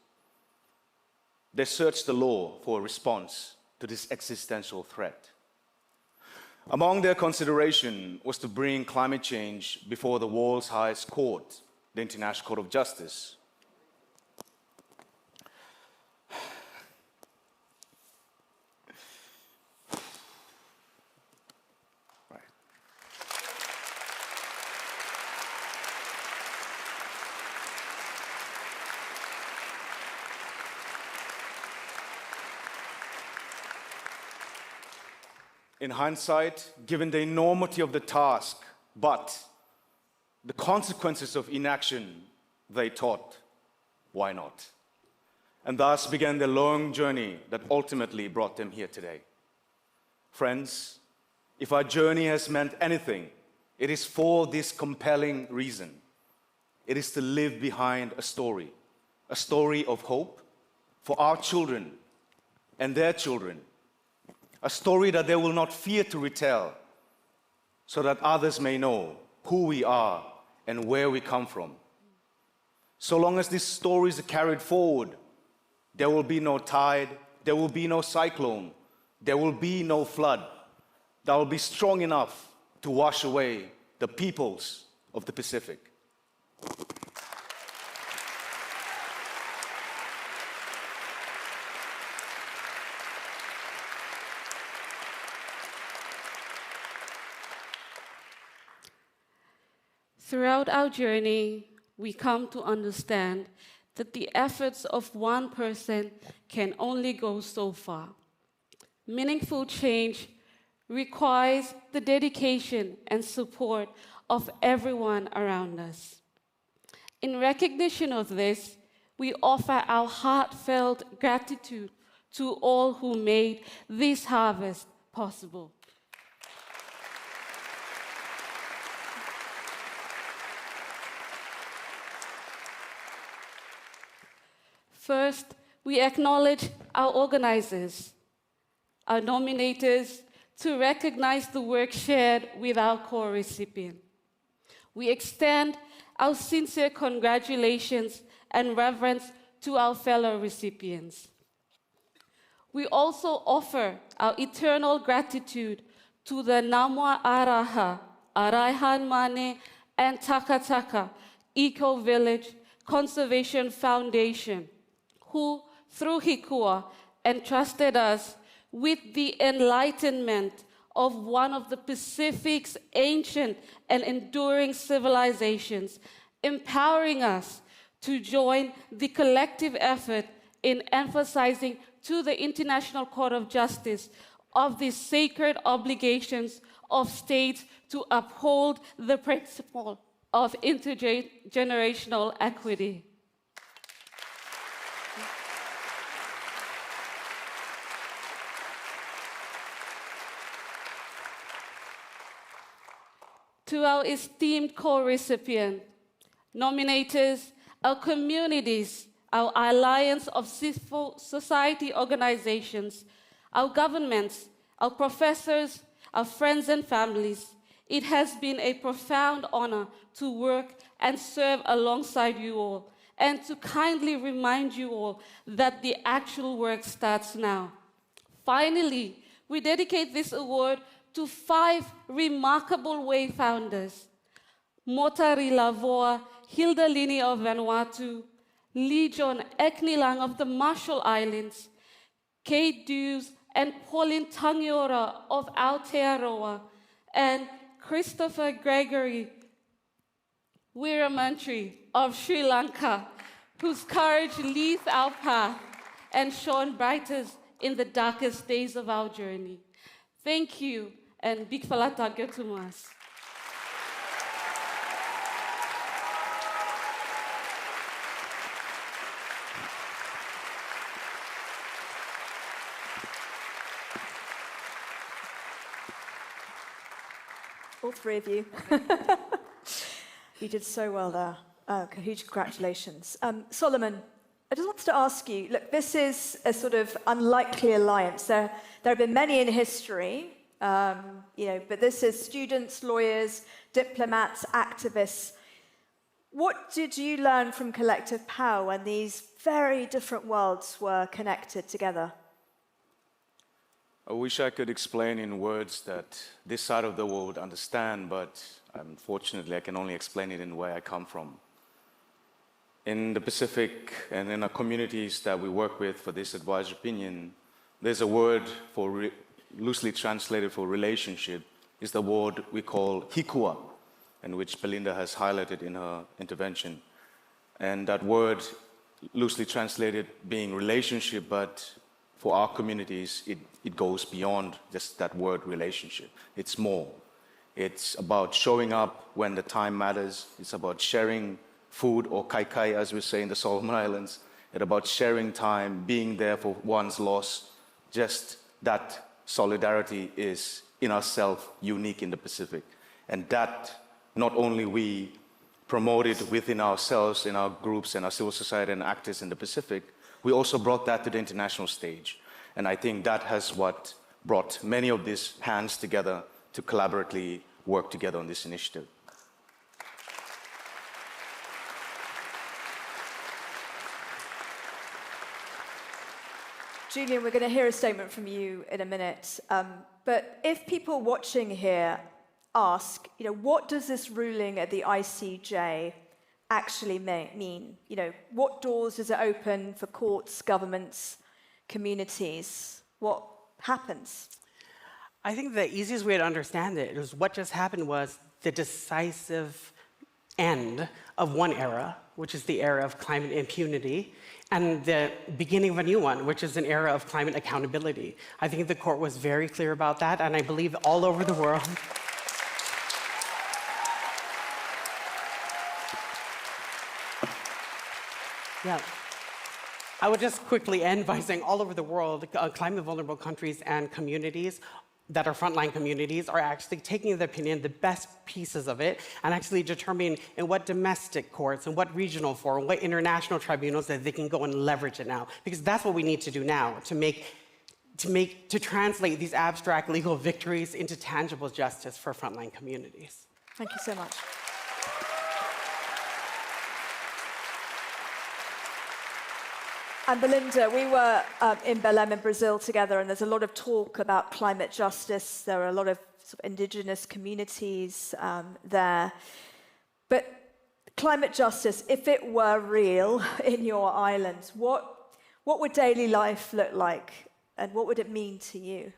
they searched the law for a response to this existential threat. Among their consideration was to bring climate change before the world's highest court, the International Court of Justice. In hindsight, given the enormity of the task, but the consequences of inaction, they taught, why not? And thus began the long journey that ultimately brought them here today. Friends, if our journey has meant anything, it is for this compelling reason. It is to live behind a story of hope for our children and their children, a story that they will not fear to retell, so that others may know who we are and where we come from. So long as these stories are carried forward, there will be no tide, there will be no cyclone, there will be no flood that will be strong enough to wash away the peoples of the Pacific. Throughout our journey, we come to understand that the efforts of one person can only go so far. Meaningful change requires the dedication and support of everyone around us. In recognition of this, we offer our heartfelt gratitude to all who made this harvest possible. First, we acknowledge our organizers, our nominators, to recognize the work shared with our core recipient. We extend our sincere congratulations and reverence to our fellow recipients. We also offer our eternal gratitude to the Namwa Araha, Araihan Mane, and Taka Taka Eco Village Conservation Foundation, who, through Hikua, entrusted us with the enlightenment of one of the Pacific's ancient and enduring civilizations, empowering us to join the collective effort in emphasizing to the International Court of Justice of the sacred obligations of states to uphold the principle of intergenerational equity. To our esteemed co-recipient, nominators, our communities, our alliance of civil society organizations, our governments, our professors, our friends and families, it has been a profound honor to work and serve alongside you all, and to kindly remind you all that the actual work starts now. Finally, we dedicate this award to 5 remarkable wayfounders: Motari Lavoa, Hilda Lini of Vanuatu, Lee John Eknilang of the Marshall Islands, Kate Dews and Pauline Tangiora of Aotearoa, and Christopher Gregory Weeramantry of Sri Lanka, whose courage leads our path and shone brightest in the darkest days of our journey. Thank you, and big falata getumas. All 3 of you. You did so well there. Huge congratulations. Solomon, I just wanted to ask you, look, this is a sort of unlikely alliance. There have been many in history, but this is students, lawyers, diplomats, activists. What did you learn from Collective Power when these very different worlds were connected together? I wish I could explain in words that this side of the world would understand, but unfortunately I can only explain it in where I come from. In the Pacific and in our communities that we work with for this advisory opinion, there's a word for loosely translated for relationship, is the word we call hikua, and which Belinda has highlighted in her intervention. And that word, loosely translated being relationship, but for our communities, it goes beyond just that word relationship. It's more. It's about showing up when the time matters. It's about sharing food, or kai kai, as we say in the Solomon Islands. It's about sharing time, being there for one's loss. Just that solidarity is, in itself, unique in the Pacific. And that, not only we promote it within ourselves, in our groups and our civil society and actors in the Pacific, we also brought that to the international stage. And I think that has what brought many of these hands together to collaboratively work together on this initiative. Julian, we're going to hear a statement from you in a minute. But if people watching here ask, what does this ruling at the ICJ actually mean? What doors does it open for courts, governments, communities? What happens? I think the easiest way to understand it is what just happened was the decisive end of one era, which is the era of climate impunity, and the beginning of a new one, which is an era of climate accountability. I think the court was very clear about that, and I believe all over the world. Yeah. I would just quickly end by saying all over the world, climate vulnerable countries and communities that are frontline communities are actually taking the opinion, the best pieces of it, and actually determining in what domestic courts and what regional forum, what international tribunals that they can go and leverage it now. Because that's what we need to do now to translate these abstract legal victories into tangible justice for frontline communities. Thank you so much. And Belinda, we were in Belém in Brazil together, and there's a lot of talk about climate justice. There are a lot of, indigenous communities there. But climate justice, if it were real in your islands, what would daily life look like, and what would it mean to you?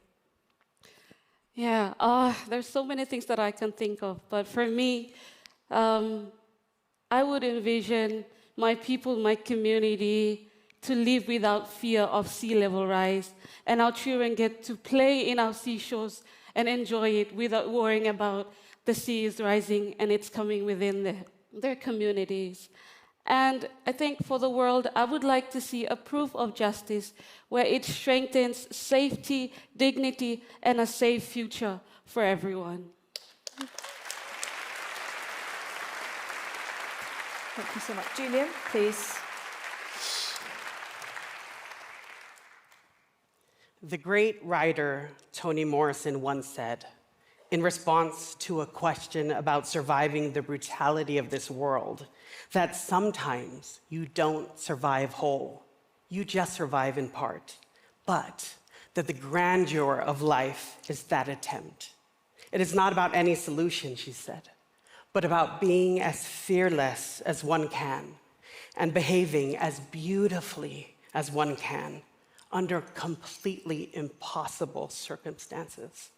Yeah, there's so many things that I can think of, but for me, I would envision my people, my community, to live without fear of sea level rise, and our children get to play in our seashores and enjoy it without worrying about the sea is rising and it's coming within their communities. And I think for the world, I would like to see a proof of justice where it strengthens safety, dignity, and a safe future for everyone. Thank you so much. Julian, please. The great writer Toni Morrison once said, in response to a question about surviving the brutality of this world, that sometimes you don't survive whole, you just survive in part, but that the grandeur of life is that attempt. It is not about any solution, she said, but about being as fearless as one can and behaving as beautifully as one can under completely impossible circumstances.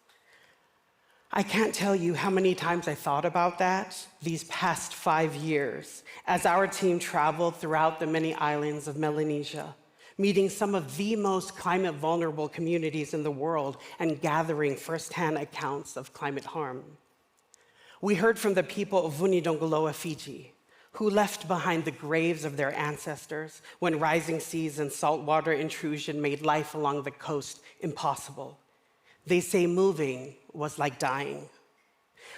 I can't tell you how many times I thought about that these past 5 years as our team traveled throughout the many islands of Melanesia, meeting some of the most climate vulnerable communities in the world and gathering firsthand accounts of climate harm. We heard from the people of Vunidogoloa, Fiji, who left behind the graves of their ancestors when rising seas and saltwater intrusion made life along the coast impossible. They say moving was like dying.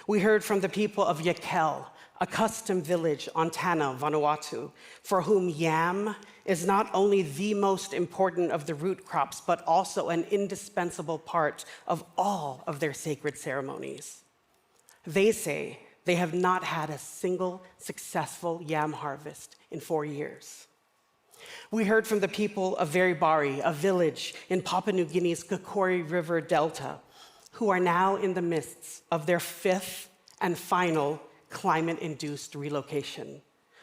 We heard from the people of Yakel, a custom village on Tanna, Vanuatu, for whom yam is not only the most important of the root crops, but also an indispensable part of all of their sacred ceremonies. They say they have not had a single successful yam harvest in 4 years. We heard from the people of Veribari, a village in Papua New Guinea's Kakori River Delta, who are now in the midst of their 5th and final climate-induced relocation.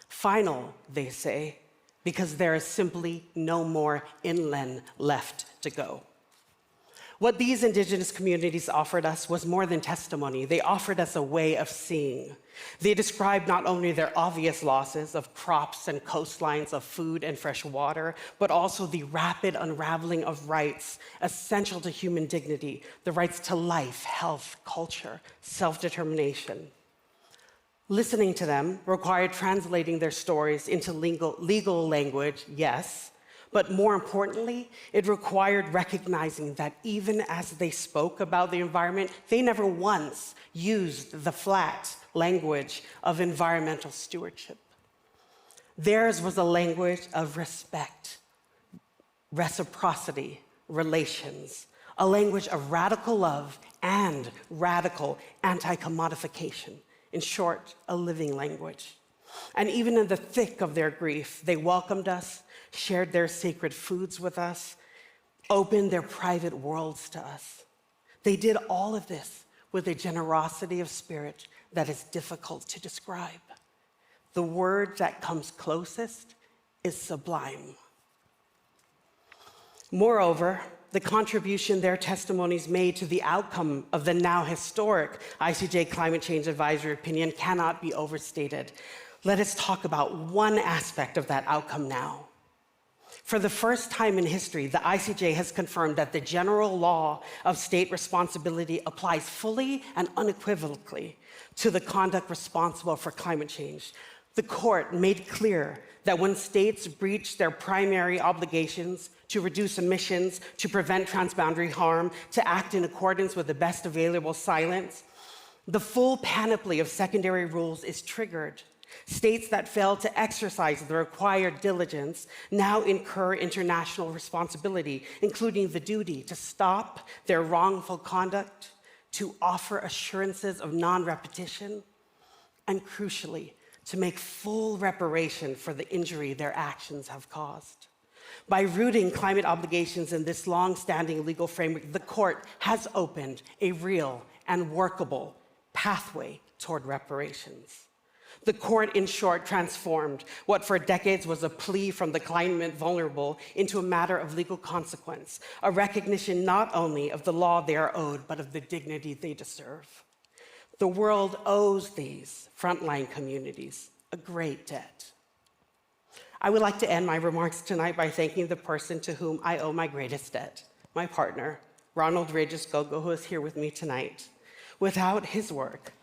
Final, they say, because there is simply no more inland left to go. What these indigenous communities offered us was more than testimony. They offered us a way of seeing. They described not only their obvious losses of crops and coastlines, of food and fresh water, but also the rapid unraveling of rights essential to human dignity, the rights to life, health, culture, self-determination. Listening to them required translating their stories into legal language, yes, but more importantly, it required recognizing that even as they spoke about the environment, they never once used the flat language of environmental stewardship. Theirs was a language of respect, reciprocity, relations, a language of radical love and radical anti-commodification. In short, a living language. And even in the thick of their grief, they welcomed us, shared their sacred foods with us, opened their private worlds to us. They did all of this with a generosity of spirit that is difficult to describe. The word that comes closest is sublime. Moreover, the contribution their testimonies made to the outcome of the now historic ICJ Climate Change Advisory Opinion cannot be overstated. Let us talk about one aspect of that outcome now. For the first time in history, the ICJ has confirmed that the general law of state responsibility applies fully and unequivocally to the conduct responsible for climate change. The court made clear that when states breach their primary obligations to reduce emissions, to prevent transboundary harm, to act in accordance with the best available science, the full panoply of secondary rules is triggered. States that fail to exercise the required diligence now incur international responsibility, including the duty to stop their wrongful conduct, to offer assurances of non-repetition, and crucially, to make full reparation for the injury their actions have caused. By rooting climate obligations in this long-standing legal framework, the court has opened a real and workable pathway toward reparations. The court, in short, transformed what for decades was a plea from the climate vulnerable into a matter of legal consequence, a recognition not only of the law they are owed, but of the dignity they deserve. The world owes these frontline communities a great debt. I would like to end my remarks tonight by thanking the person to whom I owe my greatest debt, my partner, Ronald Regis Gogo, who is here with me tonight. Without his work,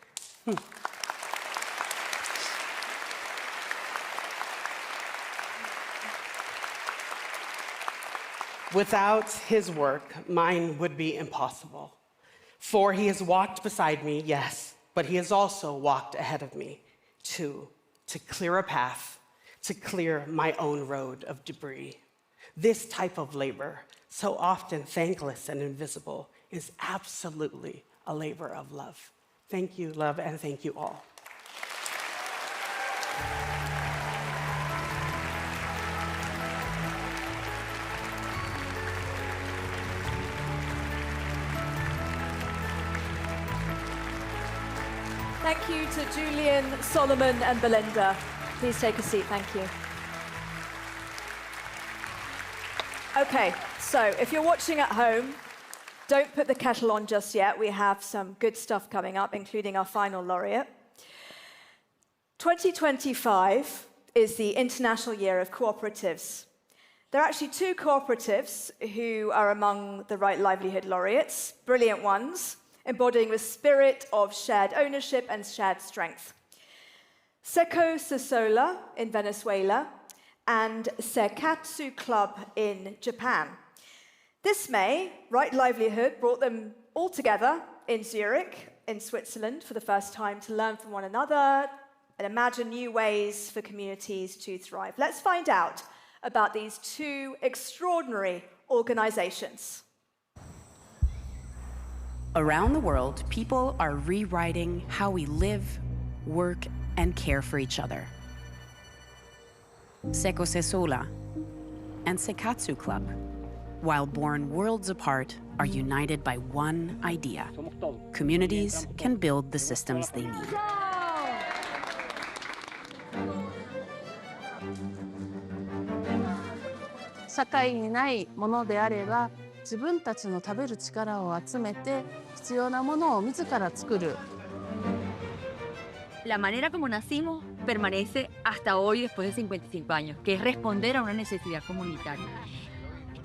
mine would be impossible. For he has walked beside me, yes, but he has also walked ahead of me, too, to clear a path, to clear my own road of debris. This type of labor, so often thankless and invisible, is absolutely a labor of love. Thank you, love, and thank you all. Thank you to Julian, Solomon, and Belinda. Please take a seat, thank you. Okay, so if you're watching at home, don't put the kettle on just yet. We have some good stuff coming up, including our final laureate. 2025 is the International Year of Cooperatives. There are actually two cooperatives who are among the Right Livelihood Laureates, brilliant ones, embodying the spirit of shared ownership and shared strength. Seco Sosola in Venezuela and Sekatsu Club in Japan. This May, Right Livelihood brought them all together in Zurich, in Switzerland, for the first time to learn from one another and imagine new ways for communities to thrive. Let's find out about these two extraordinary organizations. Around the world, people are rewriting how we live, work, and care for each other. Seco Sosola and Sekatsu Club, while born worlds apart, are united by one idea. Communities can build the systems they need. 社会にないものであれば自分たちの食べる力を集めて必要なものを自ら作る。La manera como nacimos permanece hasta hoy después de 55 años, que es responder a una necesidad comunitaria.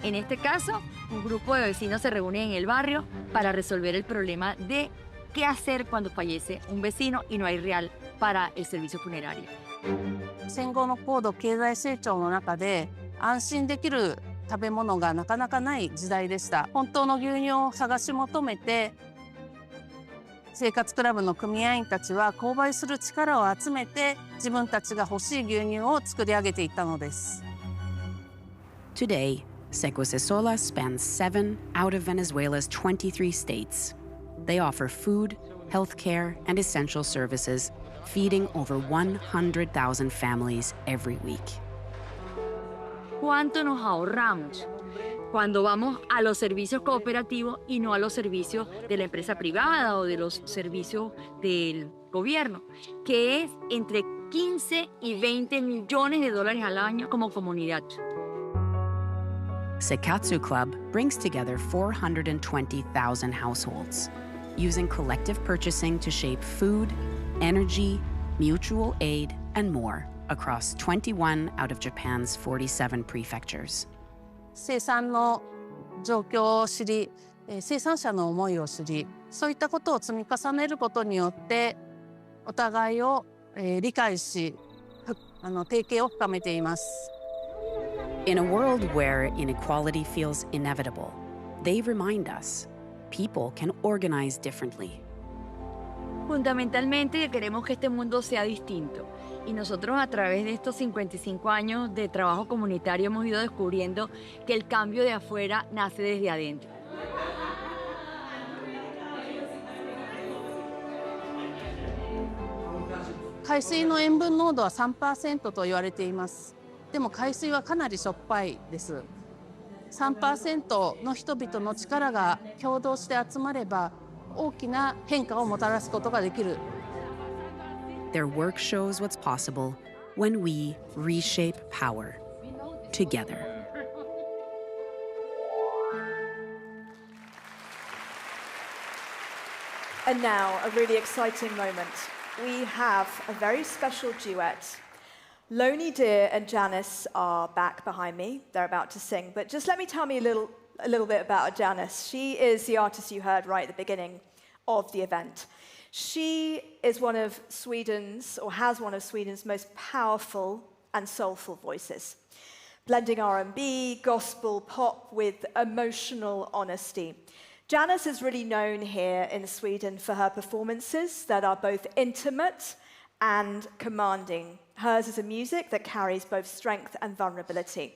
En este caso, un grupo de vecinos se reúne en el barrio para resolver el problema de qué hacer cuando fallece un vecino y no hay real para el servicio funerario. 戦後の高度経済成長の中で安心できる食べ物がなかなかない時代でした。本当の牛乳を探し求めて生活クラブの組合員たちは購買する力を集めて自分たちが欲しい牛乳を作り上げていったのです。Today, Secosesola spans 7 out of Venezuela's 23 states. They offer food, healthcare, and essential services, feeding over 100,000 families every week. ¿Cuánto nos ahorramos cuando vamos a los servicios cooperativos y no a los servicios de la empresa privada o de los servicios del gobierno? Que es entre 15 y 20 millones de dólares al año como comunidad. Sekatsu Club brings together 420,000 households, using collective purchasing to shape food, energy, mutual aid, and more across 21 out of Japan's 47 prefectures. 生産の状況を知り、生産者の思いを知り、そういったことを積み重ねることによってお互いを理解し、提携を深めています。In a world where inequality feels inevitable, they remind us people can organize differently. Fundamentalmente queremos que este mundo sea distinto. Y nosotros a través de estos 55 años de trabajo comunitario hemos ido descubriendo que el cambio de afuera nace desde adentro. 海水の塩分濃度は 3% と言われています。でも海水はかなりしょっぱいです。3% の人々の力が共同して集まれば大きな変化をもたらすことができる。Their work shows what's possible when we reshape power together. And now, a really exciting moment. We have a very special duet. Lonely Deer and Janice are back behind me. They're about to sing. But just let me tell me a little bit about Janice. She is the artist you heard right at the beginning of the event. She is one of Sweden's, or has one of Sweden's most powerful and soulful voices, blending R&B, gospel, pop with emotional honesty. Janice is really known here in Sweden for her performances that are both intimate and commanding. Hers is a music that carries both strength and vulnerability.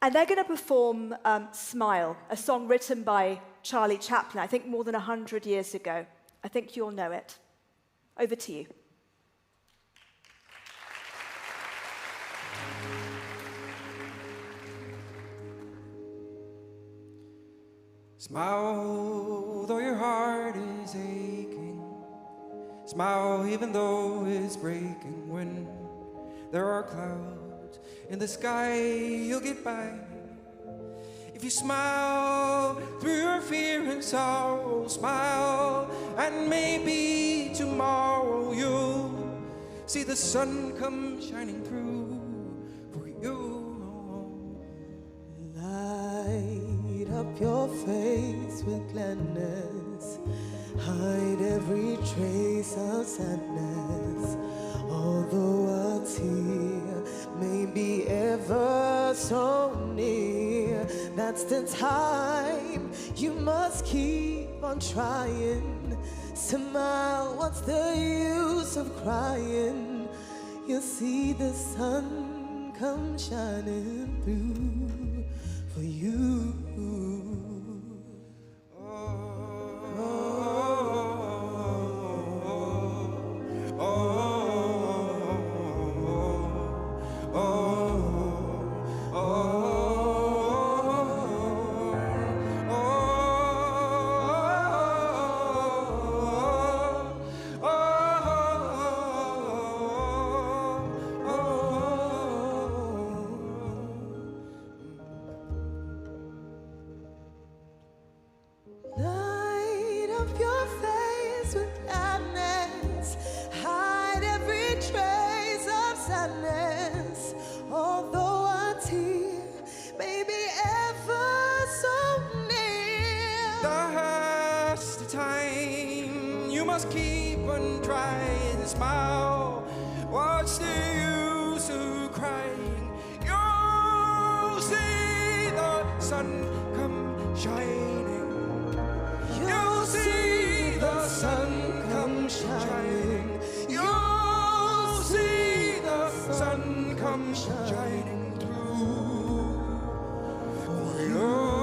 And they're going to perform Smile, a song written by Charlie Chaplin, I think more than 100 years ago. I think you'll know it. Over to you. Smile though your heart is aching. Smile even though it's breaking. When there are clouds in the sky, you'll get by. If you smile through your fear and sorrow, smile, and maybe tomorrow you'll see the sun come shining through for you. Light up your face with gladness, hide every trace of sadness. Although a tear may be ever so near, that's the time you must keep on trying. Smile, what's the use of crying? You'll see the sun come shining through for you. sadness, although a tear may be ever so near. That's the time you must keep on trying to smile. What's the use of crying? You'll see the sun come shining. You'll see the sun come shining. You'll see the sun come shining through for you.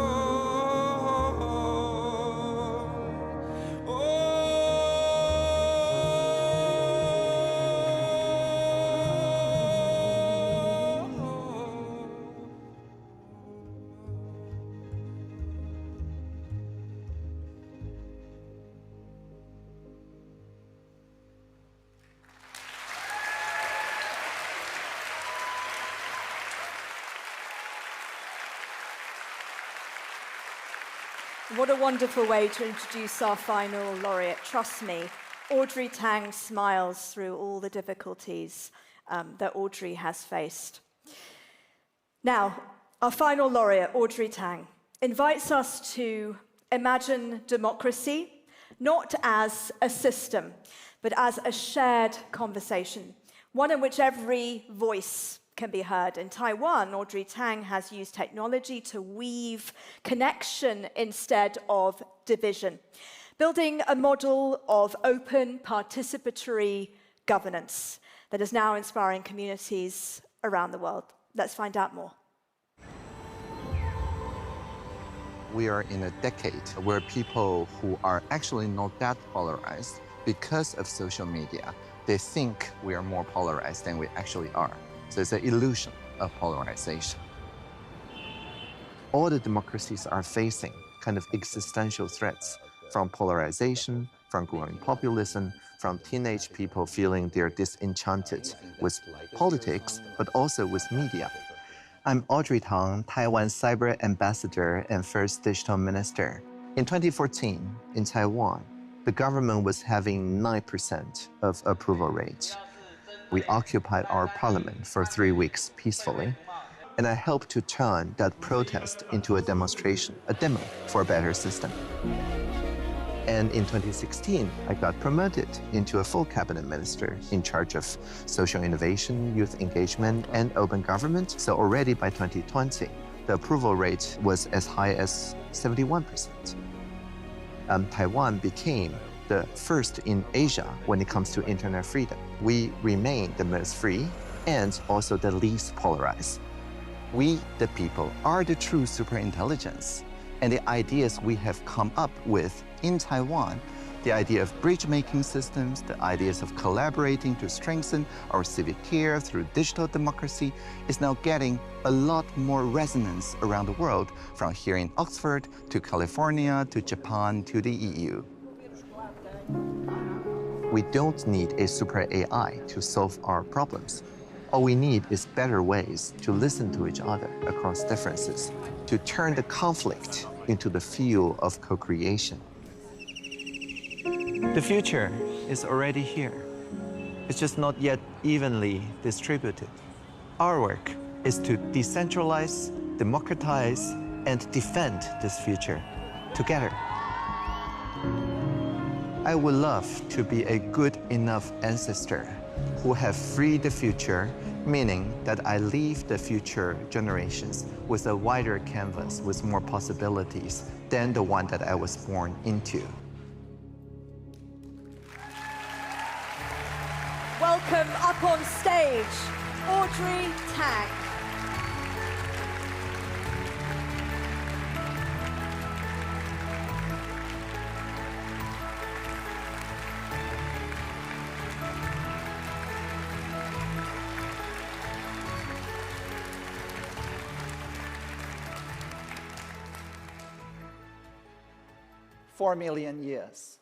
What a wonderful way to introduce our final laureate. Trust me, Audrey Tang smiles through all the difficulties that Audrey has faced. Now, our final laureate, Audrey Tang, invites us to imagine democracy not as a system, but as a shared conversation, one in which every voice can be heard. In Taiwan, Audrey Tang has used technology to weave connection instead of division, building a model of open, participatory governance that is now inspiring communities around the world. Let's find out more. We are in a decade where people who are actually not that polarized because of social media, they think we are more polarized than we actually are. So it's an illusion of polarization. All the democracies are facing kind of existential threats from polarization, from growing populism, from teenage people feeling they're disenchanted with politics, but also with media. I'm Audrey Tang, Taiwan's Cyber Ambassador and First Digital Minister. In 2014, in Taiwan, the government was having 9% of approval rate. We occupied our parliament for 3 weeks peacefully, and I helped to turn that protest into a demonstration, a demo for a better system. And in 2016, I got promoted into a full cabinet minister in charge of social innovation, youth engagement, and open government. So already by 2020, the approval rate was as high as 71%. Taiwan became the first in Asia when it comes to internet freedom. We remain the most free and also the least polarized. We, the people, are the true superintelligence. And the ideas we have come up with in Taiwan, the idea of bridge-making systems, the ideas of collaborating to strengthen our civic care through digital democracy, is now getting a lot more resonance around the world, from here in Oxford to California to Japan to the EU. We don't need a super AI to solve our problems. All we need is better ways to listen to each other across differences, to turn the conflict into the fuel of co-creation. The future is already here. It's just not yet evenly distributed. Our work is to decentralize, democratize, and defend this future together. I would love to be a good enough ancestor who have freed the future, meaning that I leave the future generations with a wider canvas, with more possibilities than the one that I was born into. Welcome up on stage, Audrey Tang. "4 million years,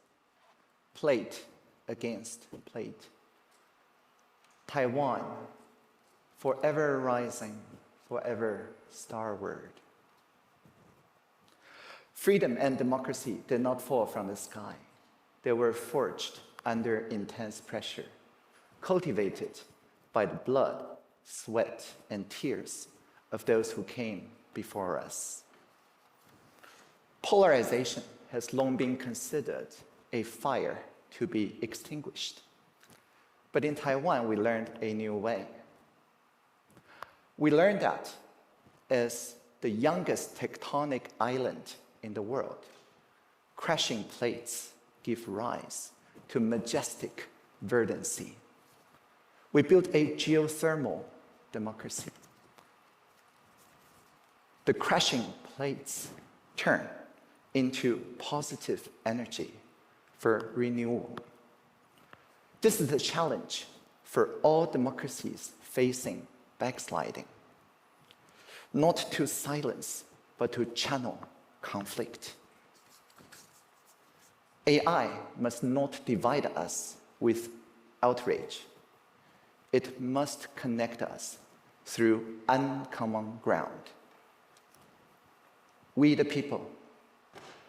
plate against plate. Taiwan, forever rising, forever starward." Freedom and democracy did not fall from the sky. They were forged under intense pressure, cultivated by the blood, sweat, and tears of those who came before us. Polarization has long been considered a fire to be extinguished. But in Taiwan, we learned a new way. We learned that as the youngest tectonic island in the world, crashing plates give rise to majestic verdancy. We built a geothermal democracy. The crashing plates turn into positive energy for renewal. This is the challenge for all democracies facing backsliding. Not to silence, but to channel conflict. AI must not divide us with outrage. It must connect us through uncommon ground. We, the people,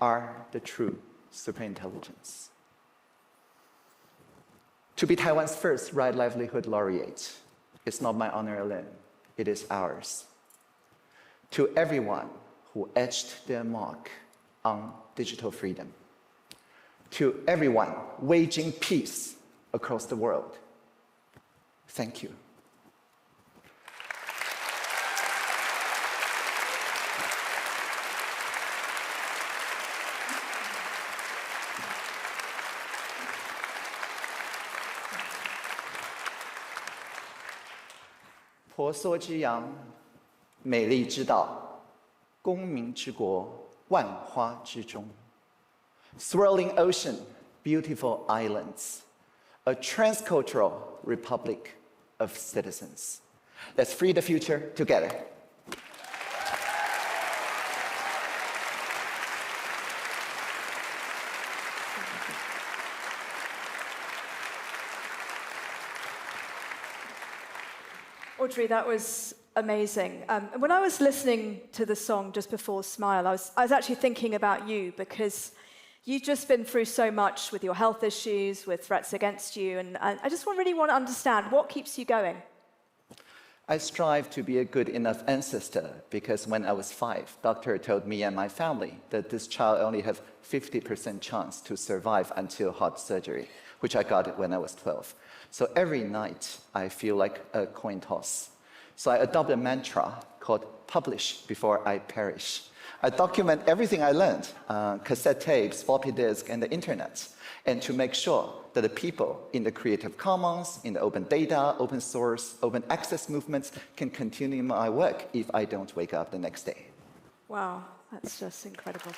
are the true superintelligence. To be Taiwan's first Right Livelihood Laureate is not my honor alone, it is ours. To everyone who etched their mark on digital freedom, to everyone waging peace across the world, thank you.婆娑之洋，美丽之岛，公民之国，万花之中。Swirling ocean, beautiful islands, a transcultural republic of citizens. Let's free the future together. Audrey, that was amazing. When I was listening to the song just before Smile, I was actually thinking about you, because you've just been through so much with your health issues, with threats against you, and I just really want to understand what keeps you going. I strive to be a good enough ancestor because when I was 5, doctor told me and my family that this child only have 50% chance to survive until heart surgery, which I got when I was 12. So every night I feel like a coin toss. So I adopted a mantra called publish before I perish. I document everything I learned, cassette tapes, floppy disk, and the internet, and to make sure that the people in the Creative Commons, in the open data, open source, open access movements can continue my work if I don't wake up the next day. Wow, that's just incredible.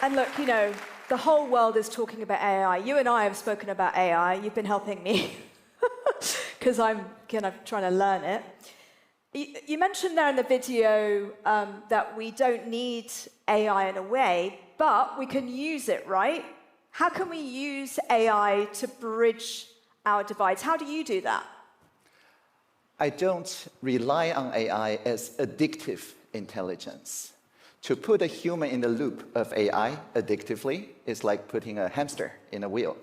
And look, you know, the whole world is talking about AI. You and I have spoken about AI. You've been helping me because I'm kind of trying to learn it. You mentioned there in the video that we don't need AI in a way, but we can use it, right? How can we use AI to bridge our divides? How do you do that? I don't rely on AI as addictive intelligence. To put a human in the loop of AI addictively is like putting a hamster in a wheel.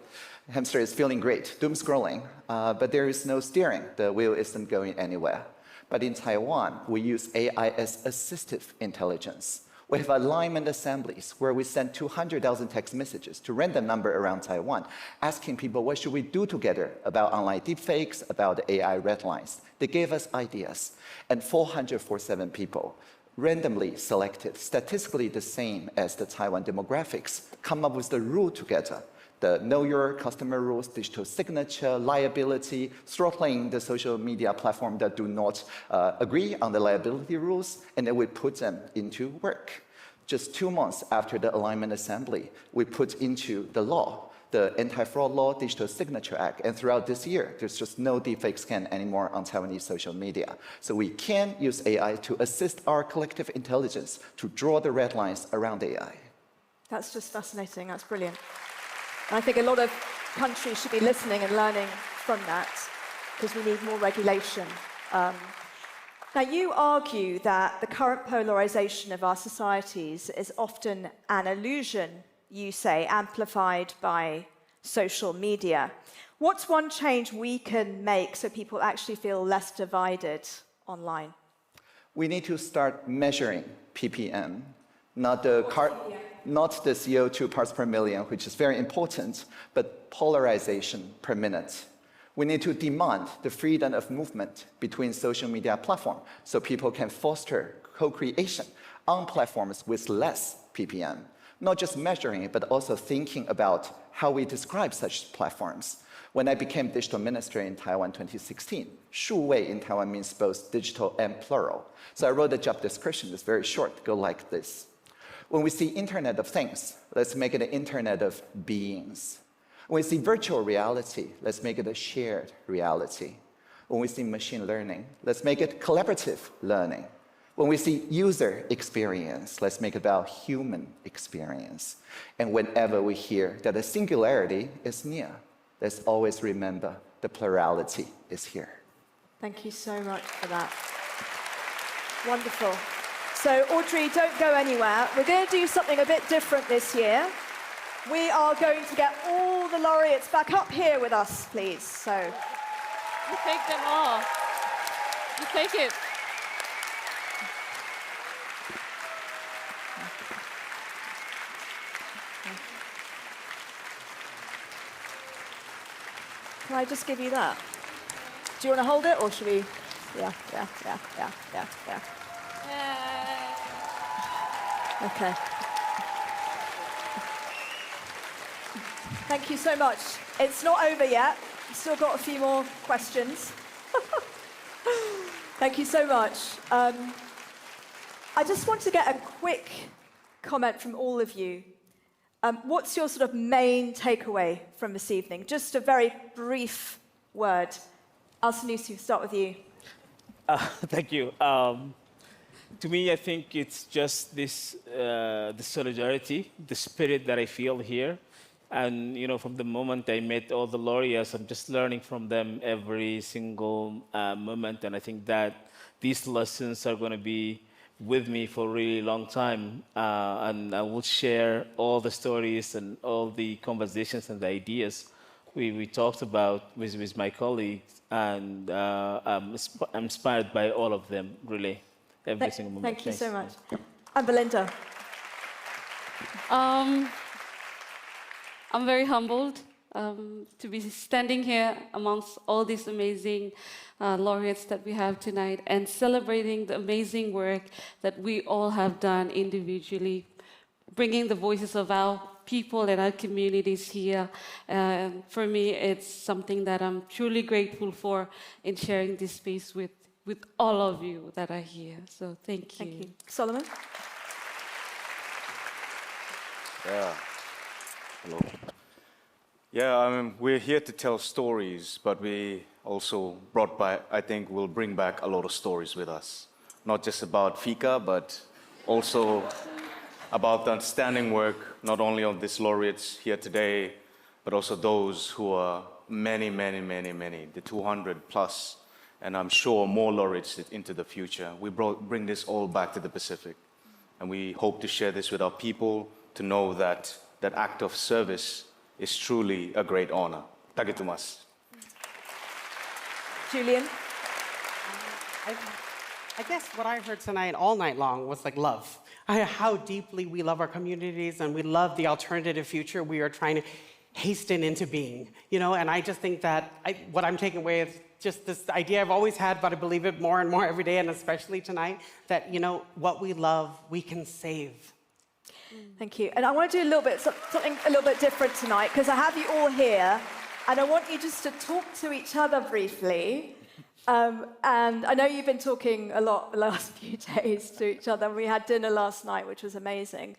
The hamster is feeling great, doom scrolling, but there is no steering. The wheel isn't going anywhere. But in Taiwan, we use AI as assistive intelligence. We have alignment assemblies where we send 200,000 text messages to random number around Taiwan, asking people what should we do together about online deepfakes, about the AI red lines. They gave us ideas, and 447 people randomly selected, statistically the same as the Taiwan demographics, come up with the rule together. The know your customer rules, digital signature, liability, throttling the social media platform that do not agree on the liability rules, and then we put them into work. Just 2 months after the alignment assembly, we put into the law, the Anti-Fraud Law, Digital Signature Act, and throughout this year, there's just no deepfake scan anymore on Taiwanese social media. So we can use AI to assist our collective intelligence to draw the red lines around AI. That's just fascinating. That's brilliant. And I think a lot of countries should be listening and learning from that, because we need more regulation. Now, you argue that the current polarization of our societies is often an illusion you say, amplified by social media. What's one change we can make so people actually feel less divided online? We need to start measuring ppm, not the CO2 parts per million, which is very important, but polarization per minute. We need to demand the freedom of movement between social media platforms so people can foster co-creation on platforms with less ppm. Not just measuring it, but also thinking about how we describe such platforms. When I became digital minister in Taiwan 2016, 数位 in Taiwan means both digital and plural. So I wrote a job description, it's very short, go like this. When we see Internet of Things, let's make it an Internet of Beings. When we see virtual reality, let's make it a shared reality. When we see machine learning, let's make it collaborative learning. When we see user experience, let's make it about human experience. And whenever we hear that a singularity is near, let's always remember the plurality is here. Thank you so much for that. Wonderful. So, Audrey, don't go anywhere. We're going to do something a bit different this year. We are going to get all the laureates back up here with us, please. So, you take them all. You take it. Can I just give you that? Do you want to hold it, or should we? Yeah. Okay. Thank you so much. It's not over yet. We've still got a few more questions. Thank you so much. I just want to get a quick comment from all of you. What's your sort of main takeaway from this evening? Just a very brief word. Alsanusi, start with you. Thank you. To me, I think it's just this the solidarity, the spirit that I feel here. And, you know, from the moment I met all the laureates, I'm just learning from them every single moment. And I think that these lessons are going to be with me for a really long time. And I will share all the stories and all the conversations and the ideas we talked about with my colleagues. And I'm inspired by all of them, really, every single moment. Thank you so much. And Belinda. I'm very humbled to be standing here amongst all these amazing laureates that we have tonight and celebrating the amazing work that we all have done individually, bringing the voices of our people and our communities here. For me, it's something that I'm truly grateful for in sharing this space with all of you that are here. So thank you. Thank you. Solomon? Yeah. Hello. Yeah, I mean, we're here to tell stories, but we also brought back, I think we'll bring back a lot of stories with us. Not just about Fika, but also about the understanding work, not only of these laureates here today, but also those who are many, the 200 plus, and I'm sure more laureates into the future. We bring this all back to the Pacific, and we hope to share this with our people to know that that act of service is truly a great honor. Tagetumas. Julian? I guess what I heard tonight all night long was like love. How deeply we love our communities and we love the alternative future we are trying to hasten into being. You know, and I just think that what I'm taking away is just this idea I've always had, but I believe it more and more every day, and especially tonight, that, you know, what we love, we can save. Thank you. And I want to do something a little bit different tonight, because I have you all here, and I want you just to talk to each other briefly. And I know you've been talking a lot the last few days to each other. We had dinner last night, which was amazing.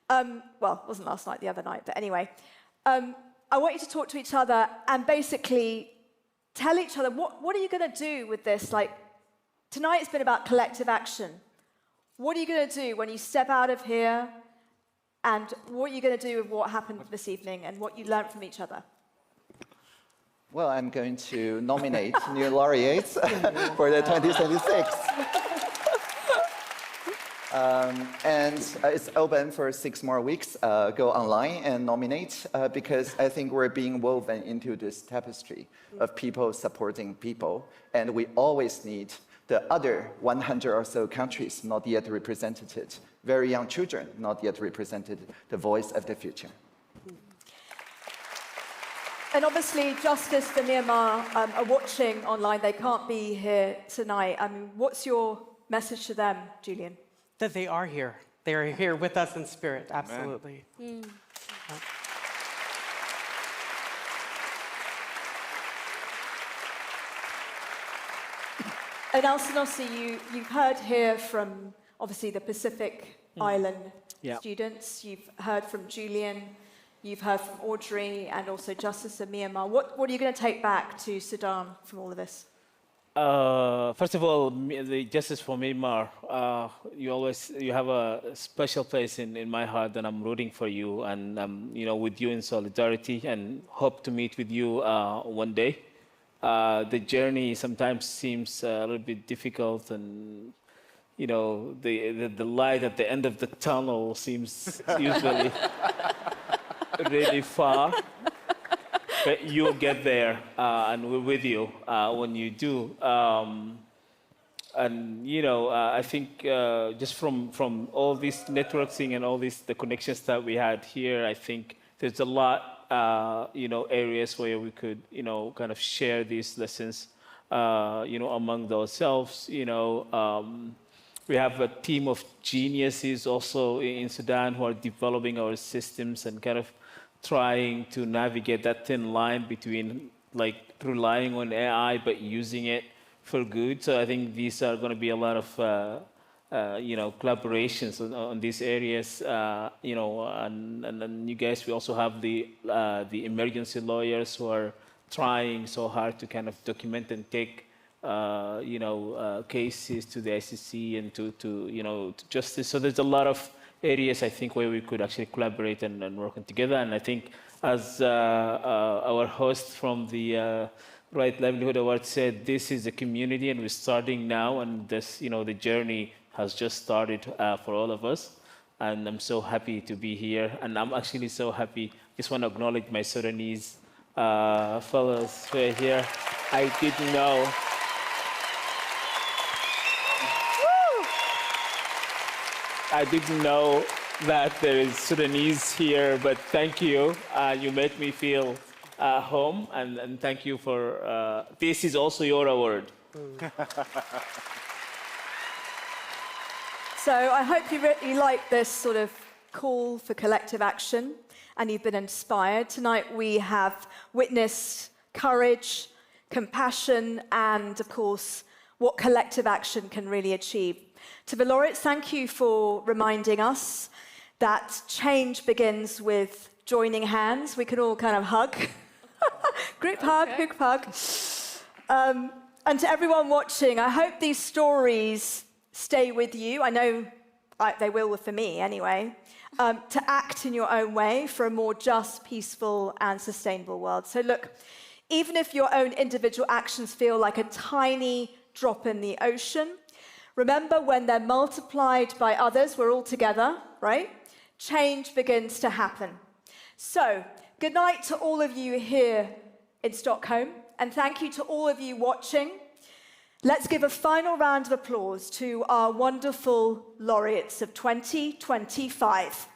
Well, it wasn't last night, the other night, but anyway. I want you to talk to each other and basically tell each other, what are you going to do with this? Like, tonight it's been about collective action. What are you going to do when you step out of here? And what are you going to do with what happened this evening and what you learned from each other? Well, I'm going to nominate new laureates for the 2026. And it's open for 6 more weeks. Go online and nominate because I think we're being woven into this tapestry of people supporting people. And we always need the other 100 or so countries not yet represented, very young children not yet represented, the voice of the future. And obviously, Justice for Myanmar are watching online. They can't be here tonight. I mean, what's your message to them, Julian? That they are here. They are here with us in spirit, absolutely. And Alcinosi, you've heard here from, obviously, the Pacific Island students. You've heard from Julian. You've heard from Audrey and also Justice of Myanmar. What are you going to take back to Sudan from all of this? First of all, the Justice for Myanmar, you have a special place in my heart, and I'm rooting for you, and with you in solidarity, and hope to meet with you one day. The journey sometimes seems a little bit difficult, and the light at the end of the tunnel seems usually really far. But you'll get there, and we're with you when you do. I think just from all these networking and all the connections that we had here, I think there's a lot, areas where we could, kind of share these lessons, among ourselves. We have a team of geniuses also in Sudan who are developing our systems and kind of trying to navigate that thin line between relying on AI but using it for good. So I think these are going to be a lot of collaborations on these areas. And then you guys, we also have the emergency lawyers who are trying so hard to kind of document and take cases to the ICC and to justice. So there's a lot of areas, I think, where we could actually collaborate and work together. And I think, as our host from the Right Livelihood Laureates said, this is a community, and we're starting now, and this, the journey has just started for all of us. And I'm so happy to be here, and I'm actually so happy. Just want to acknowledge my Sudanese fellows who are here. I didn't know. I didn't know that there is Sudanese here, but thank you. You made me feel home, and thank you for, this is also your award. So I hope you like this sort of call for collective action, and you've been inspired. Tonight we have witnessed courage, compassion, and of course, what collective action can really achieve. To the laureates, thank you for reminding us that change begins with joining hands. We can all kind of hug. Group hug, group hug. And to everyone watching, I hope these stories stay with you. I know they will for me anyway. To act in your own way for a more just, peaceful, and sustainable world. So look, even if your own individual actions feel like a tiny drop in the ocean, remember, when they're multiplied by others, we're all together, right? Change begins to happen. So, good night to all of you here in Stockholm, and thank you to all of you watching. Let's give a final round of applause to our wonderful laureates of 2025.